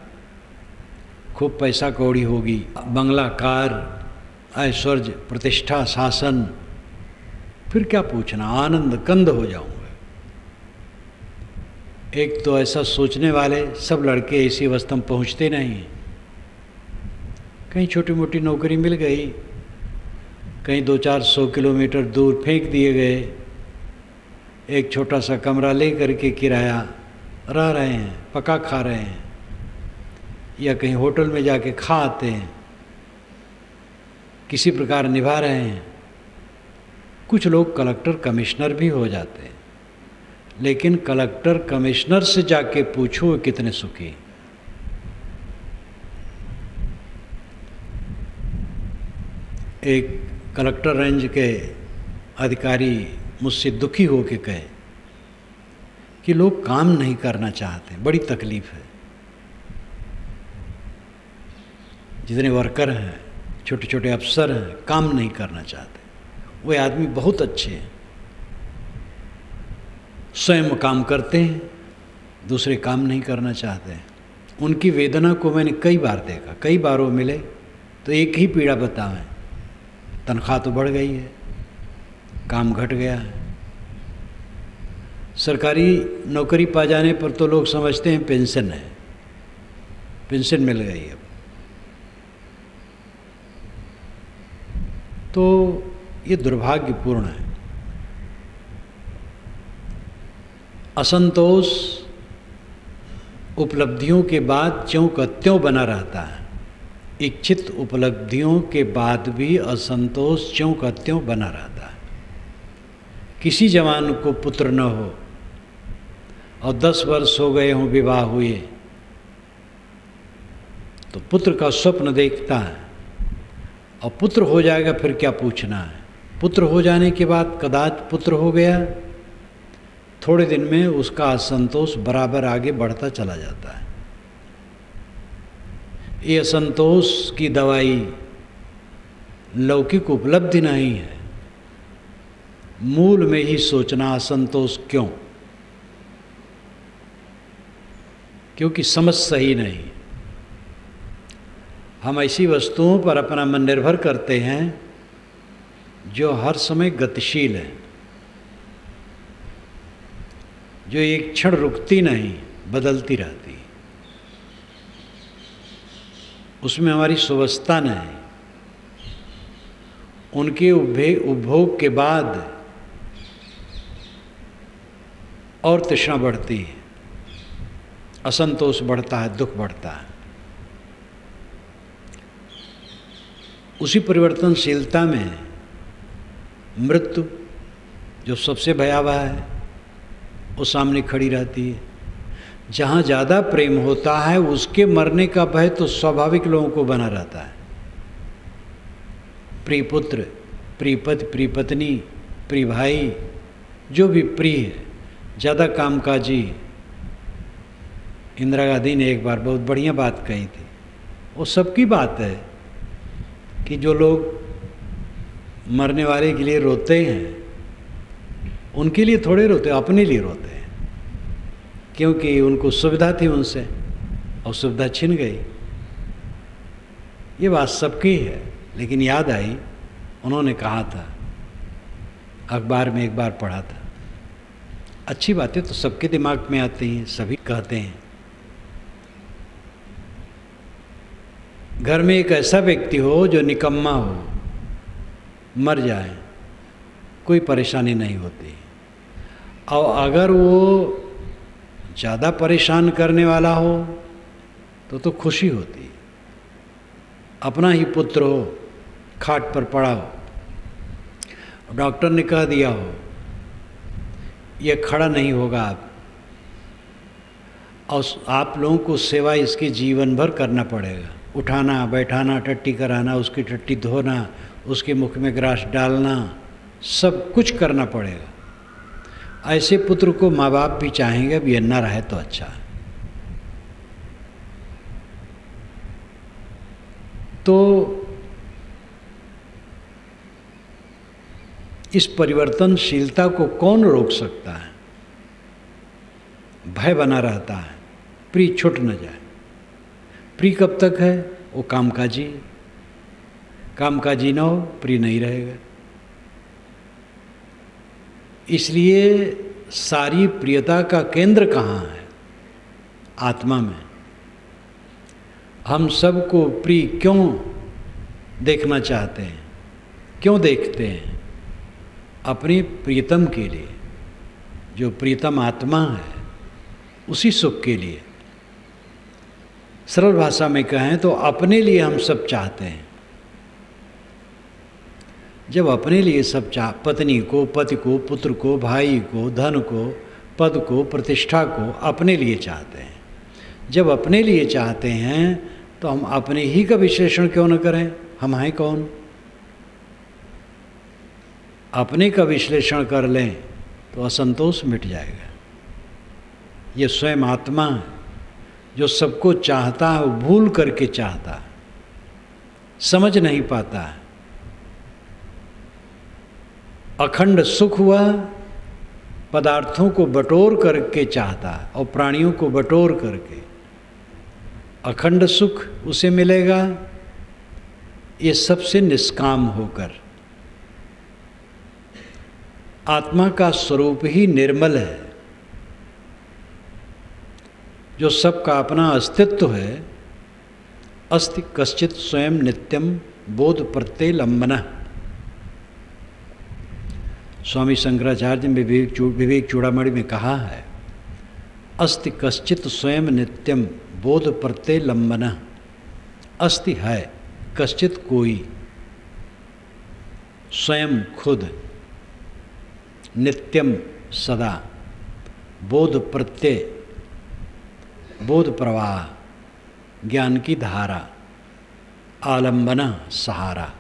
खूब पैसा कौड़ी होगी, बंगला, कार, ऐश्वर्य, प्रतिष्ठा, शासन, फिर क्या पूछना, आनंद कंद हो जाऊंगा। एक तो ऐसा सोचने वाले सब लड़के ऐसी अवस्था में पहुँचते नहीं। कहीं छोटी मोटी नौकरी मिल गई, कहीं 200-400 किलोमीटर दूर फेंक दिए गए, एक छोटा सा कमरा ले करके किराया रह रहे हैं, पका खा रहे हैं, या कहीं होटल में जाके खा आते हैं, किसी प्रकार निभा रहे हैं। कुछ लोग कलेक्टर कमिश्नर भी हो जाते हैं। लेकिन कलेक्टर कमिश्नर से जाके पूछो कितने सुखी। एक कलेक्टर रेंज के अधिकारी मुझसे दुखी होकर कहे कि लोग काम नहीं करना चाहते, बड़ी तकलीफ है। जितने वर्कर हैं, छोटे छोटे अफसर हैं, काम नहीं करना चाहते। वे आदमी बहुत अच्छे हैं, स्वयं काम करते हैं, दूसरे काम नहीं करना चाहते हैं। उनकी वेदना को मैंने कई बार देखा, कई बार वो मिले तो एक ही पीड़ा बतावें, तनख्वाह तो बढ़ गई है, काम घट गया है। सरकारी नौकरी पा जाने पर तो लोग समझते हैं पेंशन है, पेंशन मिल गई अब। तो ये दुर्भाग्यपूर्ण है। असंतोष उपलब्धियों के बाद ज्यों का त्यों बना रहता है। इच्छित उपलब्धियों के बाद भी असंतोष ज्यों का त्यों बना रहता है। किसी जवान को पुत्र न हो और 10 वर्ष हो गए हों विवाह हुए, तो पुत्र का स्वप्न देखता है, और पुत्र हो जाएगा फिर क्या पूछना है। पुत्र हो जाने के बाद कदाच पुत्र हो गया, थोड़े दिन में उसका असंतोष बराबर आगे बढ़ता चला जाता है। ये असंतोष की दवाई लौकिक उपलब्धि नहीं है, मूल में ही सोचना असंतोष क्यों, क्योंकि समझ सही नहीं। हम ऐसी वस्तुओं पर अपना मन निर्भर करते हैं जो हर समय गतिशील है, जो एक क्षण रुकती नहीं, बदलती रहती। उसमें हमारी सुवस्था नहीं। उनके उपभोग के बाद और तृष्णा बढ़ती है, असंतोष बढ़ता है, दुख बढ़ता है। उसी परिवर्तनशीलता में मृत्यु, जो सबसे भयावह है, वो सामने खड़ी रहती है। जहाँ ज़्यादा प्रेम होता है उसके मरने का भय तो स्वाभाविक लोगों को बना रहता है। प्रिय पुत्र, प्रिय पति, प्रिय पत्नी, प्रिय भाई, जो भी प्रिय है, ज़्यादा कामकाजी। इंदिरा गांधी ने एक बार बहुत बढ़िया बात कही थी, वो सबकी बात है कि जो लोग मरने वाले के लिए रोते हैं, उनके लिए थोड़े रोते, अपने लिए रोते हैं, क्योंकि उनको सुविधा थी उनसे और सुविधा छिन गई। ये बात सबकी है, लेकिन याद आई, उन्होंने कहा था, अखबार में एक बार पढ़ा था। अच्छी बातें तो सबके दिमाग में आती हैं, सभी कहते हैं। घर में एक ऐसा व्यक्ति हो जो निकम्मा हो, मर जाए, कोई परेशानी नहीं होती। और अगर वो ज़्यादा परेशान करने वाला हो तो खुशी होती। अपना ही पुत्र हो, खाट पर पड़ा हो, डॉक्टर ने कह दिया हो ये खड़ा नहीं होगा आप, और आप लोगों को सेवा इसके जीवन भर करना पड़ेगा। उठाना, बैठाना, टट्टी कराना, उसकी टट्टी धोना, उसके मुख में ग्रास डालना, सब कुछ करना पड़ेगा। ऐसे पुत्र को माँ बाप भी चाहेंगे अब ये न रहे तो अच्छा है। तो इस परिवर्तनशीलता को कौन रोक सकता है? भय बना रहता है, प्रिय छूट न जाए। प्रिय कब तक है? वो कामकाजी, कामकाजी ना हो, प्रिय नहीं रहेगा। इसलिए सारी प्रियता का केंद्र कहाँ है? आत्मा में। हम सबको प्रिय क्यों देखना चाहते हैं? क्यों देखते हैं? अपने प्रियतम के लिए, जो प्रियतम आत्मा है, उसी सुख के लिए। सरल भाषा में कहें तो अपने लिए हम सब चाहते हैं। जब अपने लिए सब पत्नी को, पति को, पुत्र को, भाई को, धन को, पद को, प्रतिष्ठा को अपने लिए चाहते हैं। जब अपने लिए चाहते हैं तो हम अपने ही का विश्लेषण क्यों न करें? हम हैं कौन? अपने का विश्लेषण कर लें तो असंतोष मिट जाएगा। ये स्वयं आत्मा है जो सबको चाहता है, वो भूल करके चाहता है, समझ नहीं पाता है। अखंड सुख हुआ पदार्थों को बटोर करके चाहता है और प्राणियों को बटोर करके अखंड सुख उसे मिलेगा, ये सबसे निष्काम होकर। आत्मा का स्वरूप ही निर्मल है, जो सबका अपना अस्तित्व है। अस्ति कश्चित स्वयं नित्यम बोध प्रत्यय लंबन। स्वामी शंकराचार्य ने विवेक चूड़ामणि में कहा है, अस्ति कश्चित स्वयं नित्यम बोध प्रत्यय लंबन। अस्ति है कश्चित कोई, स्वयं खुद, नित्यम सदा, बोध प्रत्यय बोध प्रवाह, ज्ञान की धारा, आलंबना सहारा,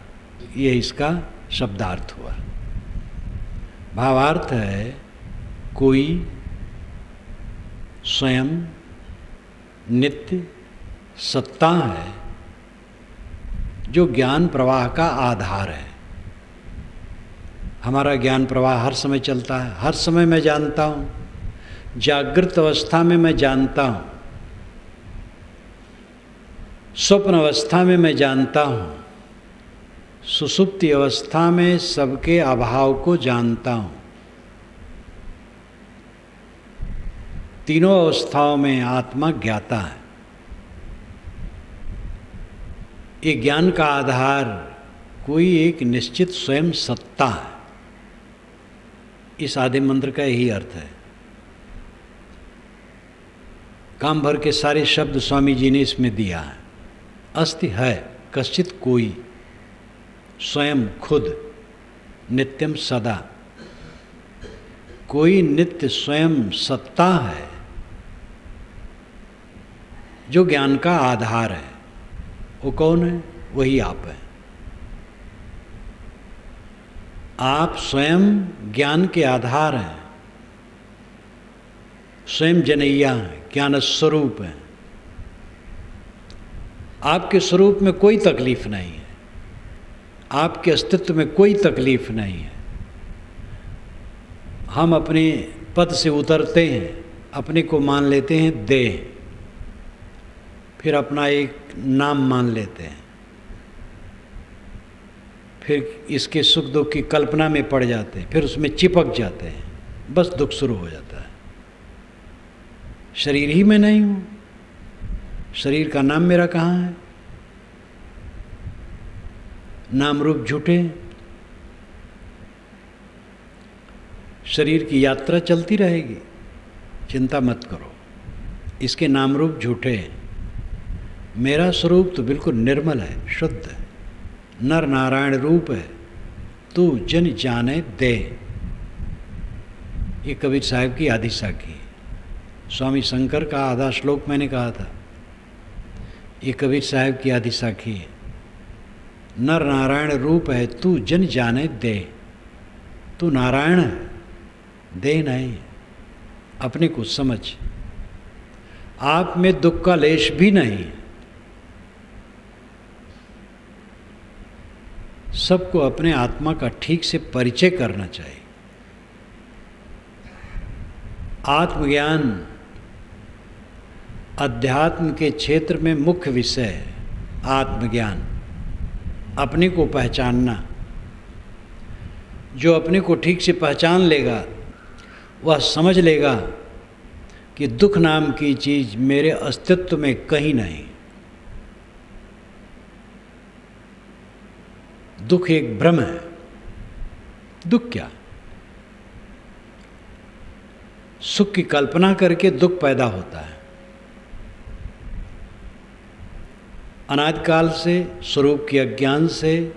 ये इसका शब्दार्थ हुआ। भावार्थ है कोई स्वयं नित्य सत्ता है जो ज्ञान प्रवाह का आधार है। हमारा ज्ञान प्रवाह हर समय चलता है, हर समय मैं जानता हूँ। जागृत अवस्था में मैं जानता हूँ, स्वप्न अवस्था में मैं जानता हूँ, सुषुप्ति अवस्था में सबके अभाव को जानता हूँ। तीनों अवस्थाओं में आत्मा ज्ञाता है। ये ज्ञान का आधार कोई एक निश्चित स्वयं सत्ता है। इस आदि मंत्र का यही अर्थ है। काम भर के सारे शब्द स्वामी जी ने इसमें दिया है। अस्ति है कश्चित कोई, स्वयं खुद, नित्यम सदा। कोई नित्य स्वयं सत्ता है जो ज्ञान का आधार है। वो कौन है? वही आप है। आप स्वयं ज्ञान के आधार हैं, स्वयं जनैया हैं, ज्ञान स्वरूप हैं। आपके स्वरूप में कोई तकलीफ नहीं है, आपके अस्तित्व में कोई तकलीफ नहीं है। हम अपने पद से उतरते हैं, अपने को मान लेते हैं देह, फिर अपना एक नाम मान लेते हैं, फिर इसके सुख दुख की कल्पना में पड़ जाते हैं, फिर उसमें चिपक जाते हैं, बस दुख शुरू हो जाता है। शरीर ही मैं नहीं हूँ, शरीर का नाम मेरा कहाँ है? नाम रूप झूठे। शरीर की यात्रा चलती रहेगी, चिंता मत करो, इसके नाम रूप झूठे। मेरा स्वरूप तो बिल्कुल निर्मल है, शुद्ध है, नर नारायण रूप है। तू जन जाने दे। ये कबीर साहब की आदि साखी। स्वामी शंकर का आधा श्लोक मैंने कहा था, ये कबीर साहब की आदि साखी है। नर नारायण रूप है, तू जन जाने दे। तू नारायण है, दे नहीं। अपने को समझ। आप में दुख का लेश भी नहीं। सबको अपने आत्मा का ठीक से परिचय करना चाहिए। आत्मज्ञान अध्यात्म के क्षेत्र में मुख्य विषय है। आत्मज्ञान, अपने को पहचानना। जो अपने को ठीक से पहचान लेगा वह समझ लेगा कि दुख नाम की चीज़ मेरे अस्तित्व में कहीं नहीं। दुख एक भ्रम है। दुख क्या? सुख की कल्पना करके दुख पैदा होता है। अनादिकाल से स्वरूप के अज्ञान से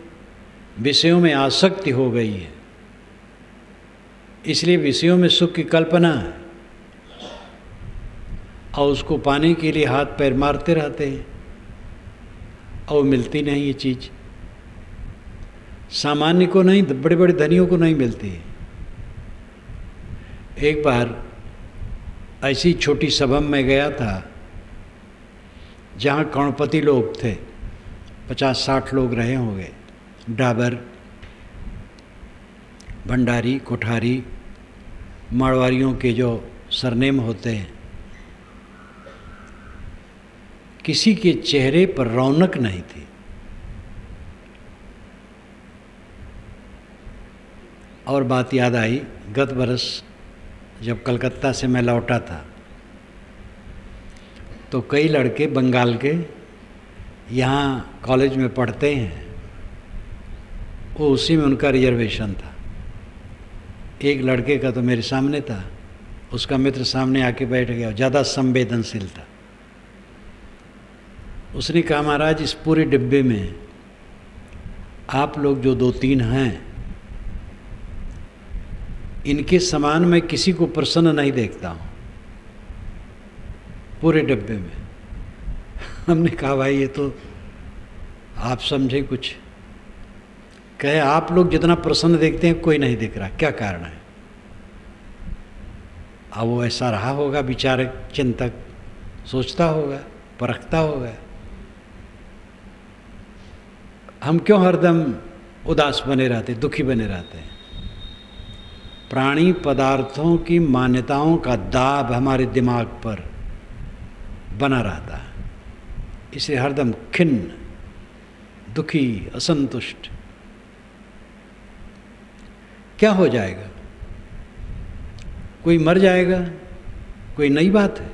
विषयों में आसक्ति हो गई है, इसलिए विषयों में सुख की कल्पना है और उसको पाने के लिए हाथ पैर मारते रहते हैं और मिलती नहीं ये चीज़। सामान्य को नहीं, बड़े बड़े धनियों को नहीं मिलती है। एक बार ऐसी छोटी सभा में गया था जहाँ करोड़पति लोग थे, 50-60 लोग रहे होंगे, डाबर, भंडारी, कोठारी, मारवाड़ियों के जो सरनेम होते हैं। किसी के चेहरे पर रौनक नहीं थी। और बात याद आई, गत बरस जब कलकत्ता से मैं लौटा था तो कई लड़के बंगाल के यहाँ कॉलेज में पढ़ते हैं, वो उसी में उनका रिजर्वेशन था। एक लड़के का तो मेरे सामने था, उसका मित्र सामने आके बैठ गया, ज़्यादा संवेदनशील था। उसने कहा, महाराज इस पूरे डिब्बे में आप लोग जो 2-3 हैं, इनके समान मैं किसी को प्रसन्न नहीं देखता हूँ पूरे डिब्बे में। हमने कहा, भाई ये तो आप समझे कुछ। कहे, आप लोग जितना प्रसन्न देखते हैं कोई नहीं दिख रहा, क्या कारण है? अब वो ऐसा रहा होगा, विचारक, चिंतक, सोचता होगा, परखता होगा। हम क्यों हरदम उदास बने रहते, दुखी बने रहते हैं? प्राणी पदार्थों की मान्यताओं का दाब हमारे दिमाग पर बना रहता है, इसलिए हरदम खिन्न, दुखी, असंतुष्ट। क्या हो जाएगा? कोई मर जाएगा, कोई नई बात है।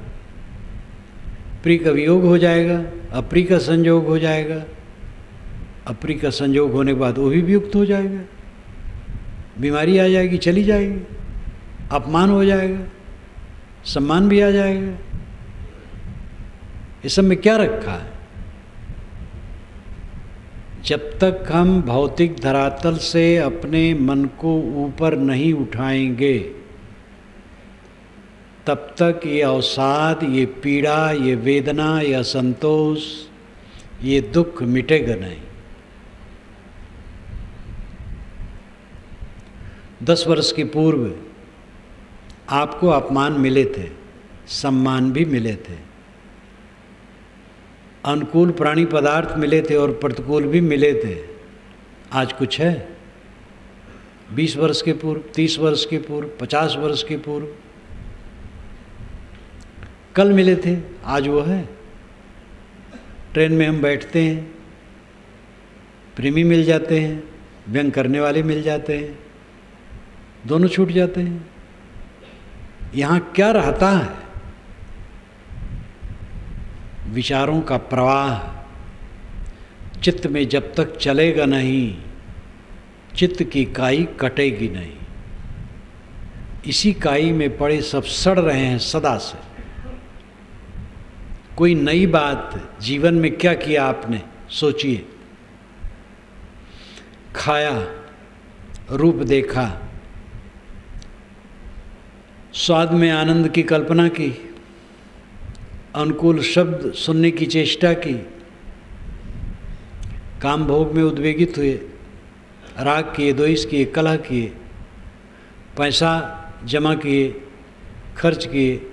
प्रिय का वियोग हो जाएगा, अप्रिय का संयोग हो जाएगा, अप्रिय का संयोग होने के बाद वो भी वियुक्त हो जाएगा, बीमारी आ जाएगी, चली जाएगी, अपमान हो जाएगा, सम्मान भी आ जाएगा। इस सब में क्या रखा है? जब तक हम भौतिक धरातल से अपने मन को ऊपर नहीं उठाएंगे, तब तक ये अवसाद, ये पीड़ा, ये वेदना, ये असंतोष, ये दुख मिटेगा नहीं। 10 वर्ष के पूर्व आपको अपमान मिले थे, सम्मान भी मिले थे, अनुकूल प्राणी पदार्थ मिले थे और प्रतिकूल भी मिले थे। आज कुछ है? 20 वर्ष के पूर्व, 30 वर्ष के पूर्व, 50 वर्ष के पूर्व कल मिले थे, आज वो है। ट्रेन में हम बैठते हैं, प्रेमी मिल जाते हैं, व्यंग करने वाले मिल जाते हैं, दोनों छूट जाते हैं। यहाँ क्या रहता है? विचारों का प्रवाह चित्त में जब तक चलेगा नहीं, चित्त की काई कटेगी नहीं। इसी काई में पड़े सब सड़ रहे हैं सदा से। कोई नई बात जीवन में क्या किया आपने? सोचिए। खाया, रूप देखा, स्वाद में आनंद की कल्पना की, अनुकूल शब्द सुनने की चेष्टा की, काम भोग में उद्वेगित हुए, राग किए, द्वेष किए, कलह किए, पैसा जमा किए, खर्च किए,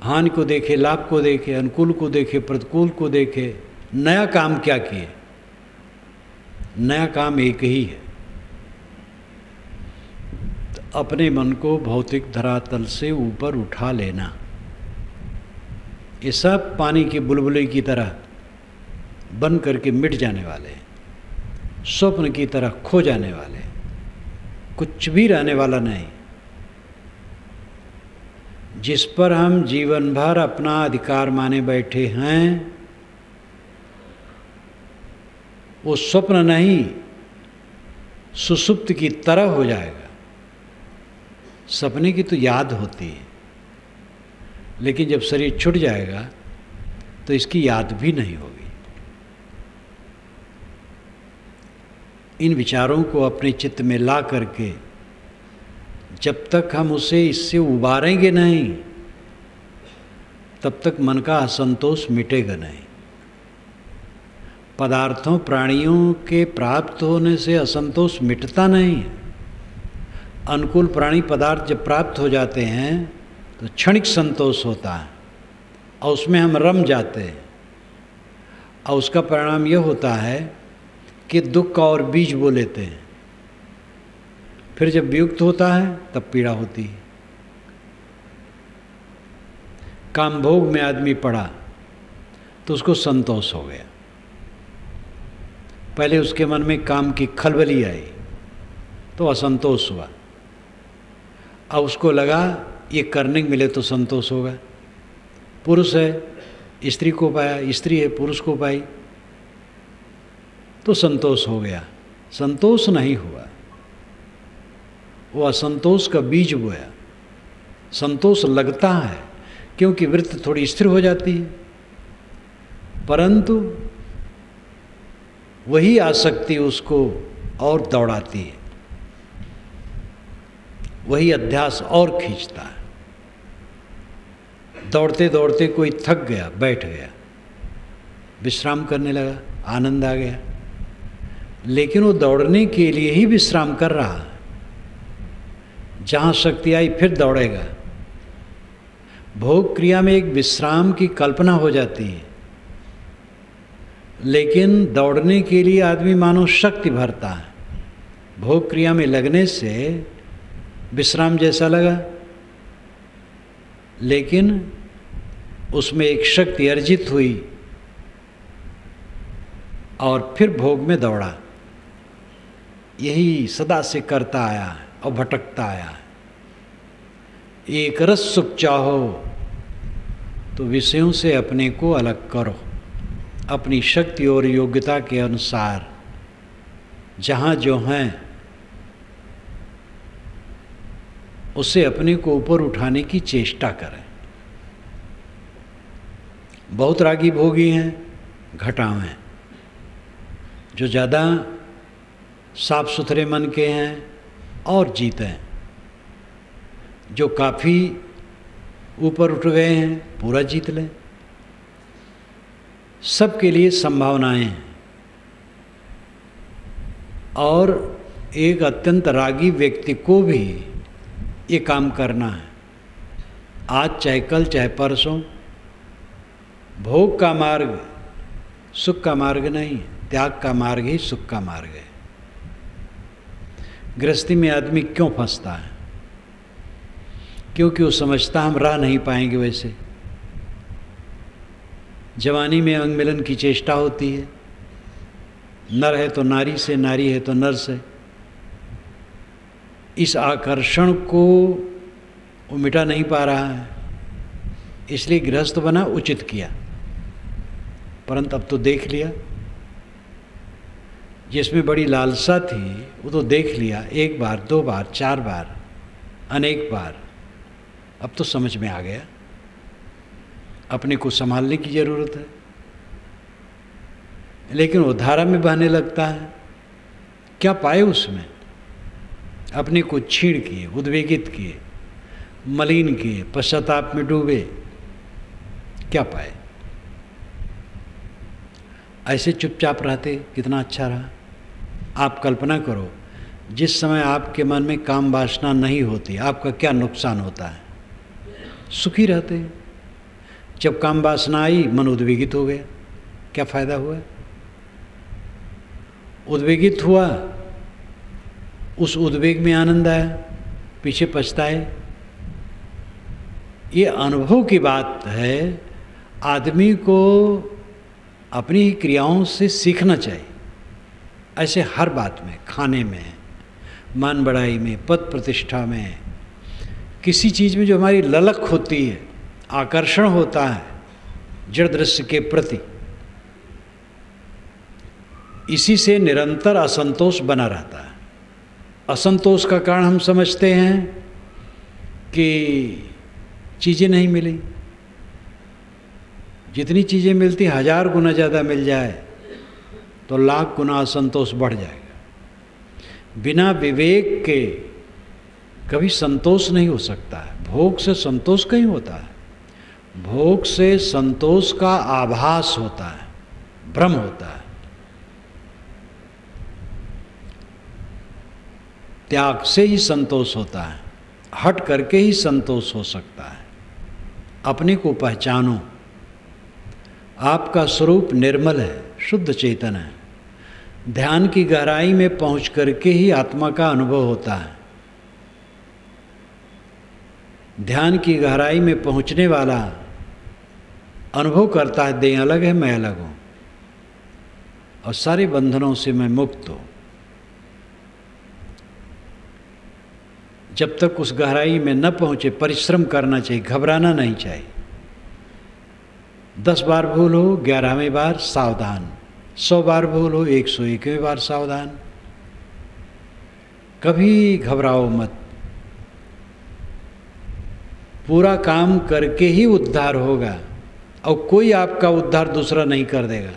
हानि को देखे, लाभ को देखे, अनुकूल को देखे, प्रतिकूल को देखे। नया काम क्या किए? नया काम एक ही है, अपने मन को भौतिक धरातल से ऊपर उठा लेना। ये सब पानी की बुलबुले की तरह बन करके मिट जाने वाले हैं, स्वप्न की तरह खो जाने वाले हैं, कुछ भी रहने वाला नहीं। जिस पर हम जीवन भर अपना अधिकार माने बैठे हैं, वो स्वप्न नहीं, सुसुप्त की तरह हो जाएगा। सपने की तो याद होती है, लेकिन जब शरीर छूट जाएगा तो इसकी याद भी नहीं होगी। इन विचारों को अपने चित्त में ला करके जब तक हम उसे इससे उबारेंगे नहीं, तब तक मन का असंतोष मिटेगा नहीं। पदार्थों प्राणियों के प्राप्त होने से असंतोष मिटता नहीं है। अनुकूल प्राणी पदार्थ जब प्राप्त हो जाते हैं तो क्षणिक संतोष होता है और उसमें हम रम जाते हैं, और उसका परिणाम यह होता है कि दुख का और बीज बो लेते हैं। फिर जब वियुक्त होता है तब पीड़ा होती है। काम भोग में आदमी पड़ा तो उसको संतोष हो गया। पहले उसके मन में काम की खलबली आई तो असंतोष हुआ। अब उसको लगा ये करने मिले तो संतोष होगा। पुरुष है, स्त्री को पाया, स्त्री है, पुरुष को पाई तो संतोष हो गया। संतोष नहीं हुआ, वो असंतोष का बीज बोया। संतोष लगता है क्योंकि वृत्ति थोड़ी स्थिर हो जाती है, परंतु वही आसक्ति उसको और दौड़ाती है, वही अध्यास और खींचता है। दौड़ते दौड़ते कोई थक गया, बैठ गया, विश्राम करने लगा, आनंद आ गया, लेकिन वो दौड़ने के लिए ही विश्राम कर रहा है। जहाँ शक्ति आई फिर दौड़ेगा। भोग क्रिया में एक विश्राम की कल्पना हो जाती है, लेकिन दौड़ने के लिए आदमी मानो शक्ति भरता है। भोग क्रिया में लगने से विश्राम जैसा लगा, लेकिन उसमें एक शक्ति अर्जित हुई और फिर भोग में दौड़ा। यही सदा से करता आया है और भटकता आया है। एक रस सुख चाहो तो विषयों से अपने को अलग करो, अपनी शक्ति और योग्यता के अनुसार जहाँ जो हैं उससे अपने को ऊपर उठाने की चेष्टा करें। बहुत रागी भोगी हैं, घटाव हैं। जो ज़्यादा साफ सुथरे मन के हैं और जीते हैं। जो काफ़ी ऊपर उठ गए हैं पूरा जीत लें। सबके लिए संभावनाएं हैं। और एक अत्यंत रागी व्यक्ति को भी ये काम करना है, आज चाहे कल चाहे परसों। भोग का मार्ग सुख का मार्ग नहीं, त्याग का मार्ग ही सुख का मार्ग है। गृहस्थी में आदमी क्यों फंसता है? क्योंकि वो समझता हम रह नहीं पाएंगे वैसे। जवानी में अंग मिलन की चेष्टा होती है, नर है तो नारी से, नारी है तो नर से। इस आकर्षण को वो मिटा नहीं पा रहा है, इसलिए गृहस्थ बना, उचित किया। परंतु अब तो देख लिया, जिसमें बड़ी लालसा थी वो तो देख लिया, एक बार, दो बार, चार बार, अनेक बार। अब तो समझ में आ गया, अपने को संभालने की जरूरत है। लेकिन वो धारा में बहने लगता है, क्या पाए उसमें? अपने को छीड़ किए, उद्वेगित किए, मलिन किए, पश्चाताप में डूबे, क्या पाए? ऐसे चुपचाप रहते कितना अच्छा रहा। आप कल्पना करो, जिस समय आपके मन में काम वासना नहीं होती, आपका क्या नुकसान होता है? सुखी रहते हैं। जब काम वासना आई, मन उद्वेगित हो गया, क्या फायदा हुआ? उद्वेगित हुआ, उस उद्वेग में आनंद आया, पीछे पछताए। ये अनुभव की बात है। आदमी को अपनी क्रियाओं से सीखना चाहिए। ऐसे हर बात में, खाने में, मान बढ़ाई में, पद प्रतिष्ठा में, किसी चीज़ में जो हमारी ललक होती है, आकर्षण होता है जड़ दृश्य के प्रति, इसी से निरंतर असंतोष बना रहता है। असंतोष का कारण हम समझते हैं कि चीज़ें नहीं मिली। जितनी चीज़ें मिलती 1000 गुना ज़्यादा मिल जाए तो लाख गुना असंतोष बढ़ जाएगा। बिना विवेक के कभी संतोष नहीं हो सकता है। भोग से संतोष कहीं होता है, भोग से संतोष का आभास होता है, भ्रम होता है। त्याग से ही संतोष होता है, हट करके ही संतोष हो सकता है। अपने को पहचानो। आपका स्वरूप निर्मल है, शुद्ध चेतन है। ध्यान की गहराई में पहुंच करके ही आत्मा का अनुभव होता है। ध्यान की गहराई में पहुंचने वाला अनुभव करता है, देह अलग है, मैं अलग हूँ और सारे बंधनों से मैं मुक्त हूँ। जब तक उस गहराई में न पहुँचे परिश्रम करना चाहिए, घबराना नहीं चाहिए। 10 बार भूल हो 11वें बार सावधान, 100 बार भूल हो 101वें बार सावधान। कभी घबराओ मत। पूरा काम करके ही उद्धार होगा और कोई आपका उद्धार दूसरा नहीं कर देगा।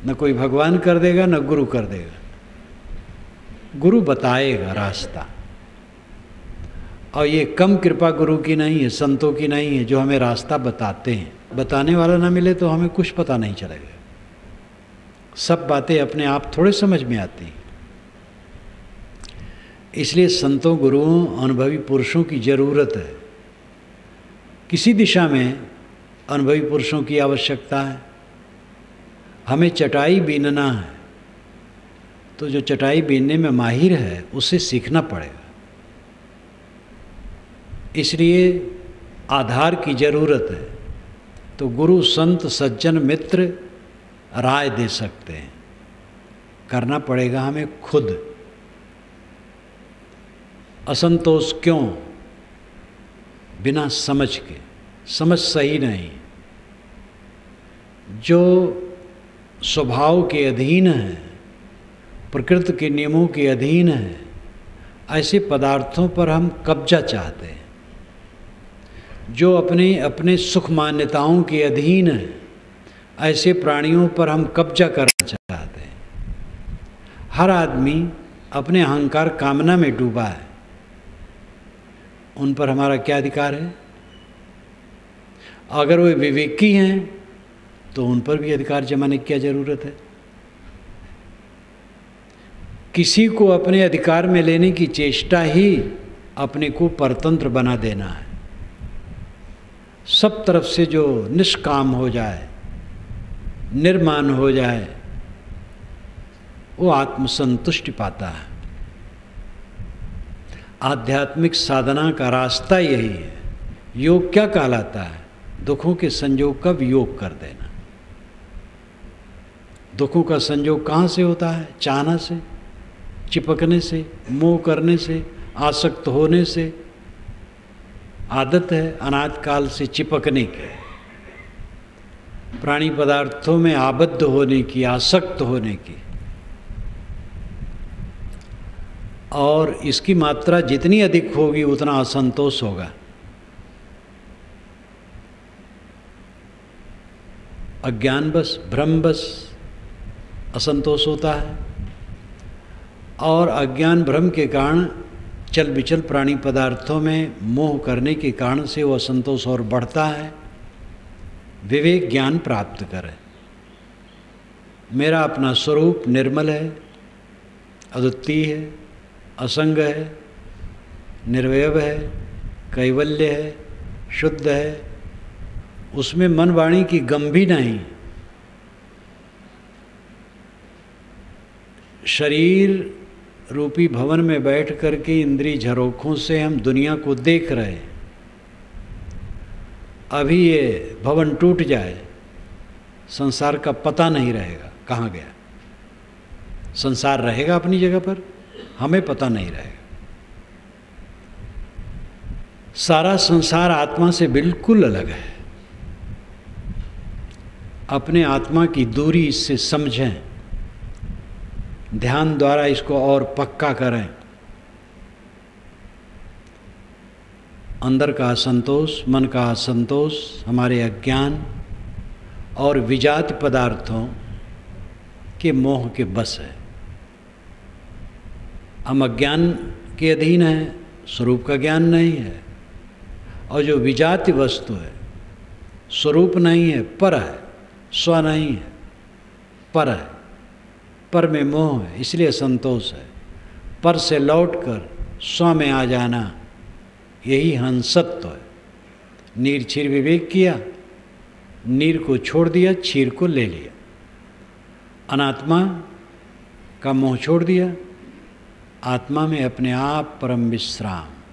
न कोई भगवान कर देगा, न गुरु कर देगा। गुरु बताएगा रास्ता। और ये कम कृपा गुरु की नहीं है, संतों की नहीं है, जो हमें रास्ता बताते हैं। बताने वाला ना मिले तो हमें कुछ पता नहीं चलेगा। सब बातें अपने आप थोड़े समझ में आती हैं। इसलिए संतों, गुरुओं, अनुभवी पुरुषों की ज़रूरत है। किसी दिशा में अनुभवी पुरुषों की आवश्यकता है। हमें चटाई बीनना है तो जो चटाई बीनने में माहिर है उससे सीखना पड़ेगा। इसलिए आधार की ज़रूरत है। तो गुरु, संत, सज्जन, मित्र राय दे सकते हैं। करना पड़ेगा हमें खुद। असंतोष क्यों? बिना समझ के। समझ सही नहीं। जो स्वभाव के अधीन है, प्रकृति के नियमों के अधीन है, ऐसे पदार्थों पर हम कब्जा चाहते हैं। जो अपने अपने सुख मान्यताओं के अधीन है, ऐसे प्राणियों पर हम कब्जा करना चाहते हैं। हर आदमी अपने अहंकार कामना में डूबा है। उन पर हमारा क्या अधिकार है? अगर वे विवेकी हैं तो उन पर भी अधिकार जमाने की क्या ज़रूरत है? किसी को अपने अधिकार में लेने की चेष्टा ही अपने को परतंत्र बना देना है। सब तरफ से जो निष्काम हो जाए, निर्माण हो जाए, वो आत्मसंतुष्टि पाता है। आध्यात्मिक साधना का रास्ता यही है। योग क्या कहलाता है? दुखों के संयोग का वियोग कर देना। दुखों का संयोग कहाँ से होता है? चाहना से, चिपकने से, मोह करने से, आसक्त होने से। आदत है अनाद काल से चिपकने की, प्राणी पदार्थों में आबद्ध होने की, आसक्त होने की। और इसकी मात्रा जितनी अधिक होगी उतना असंतोष होगा। अज्ञानवश, भ्रमवश असंतोष होता है। और अज्ञान भ्रम के कारण चल विचल प्राणी पदार्थों में मोह करने के कारण से वो असंतोष और बढ़ता है। विवेक ज्ञान प्राप्त करें। मेरा अपना स्वरूप निर्मल है, अद्वितीय है, असंग है, निर्वैव है, कैवल्य है, शुद्ध है। उसमें मन वाणी की गम भी नहीं। शरीर रूपी भवन में बैठ करके इंद्रिय झरोखों से हम दुनिया को देख रहे हैं। अभी ये भवन टूट जाए, संसार का पता नहीं रहेगा कहाँ गया। संसार रहेगा अपनी जगह पर, हमें पता नहीं रहेगा। सारा संसार आत्मा से बिल्कुल अलग है। अपने आत्मा की दूरी इससे समझें। ध्यान द्वारा इसको और पक्का करें। अंदर का असंतोष, मन का असंतोष हमारे अज्ञान और विजात पदार्थों के मोह के बस है। हम अज्ञान के अधीन हैं, स्वरूप का ज्ञान नहीं है। और जो विजात वस्तु है, स्वरूप नहीं है, पर है, स्व नहीं है, पर है। पर में मोह है, इसलिए असंतोष है। पर से लौटकर स्व में आ जाना, यही हंसत्व है। नीर क्षीर विवेक किया, नीर को छोड़ दिया, क्षीर को ले लिया। अनात्मा का मोह छोड़ दिया, आत्मा में अपने आप परम विश्राम।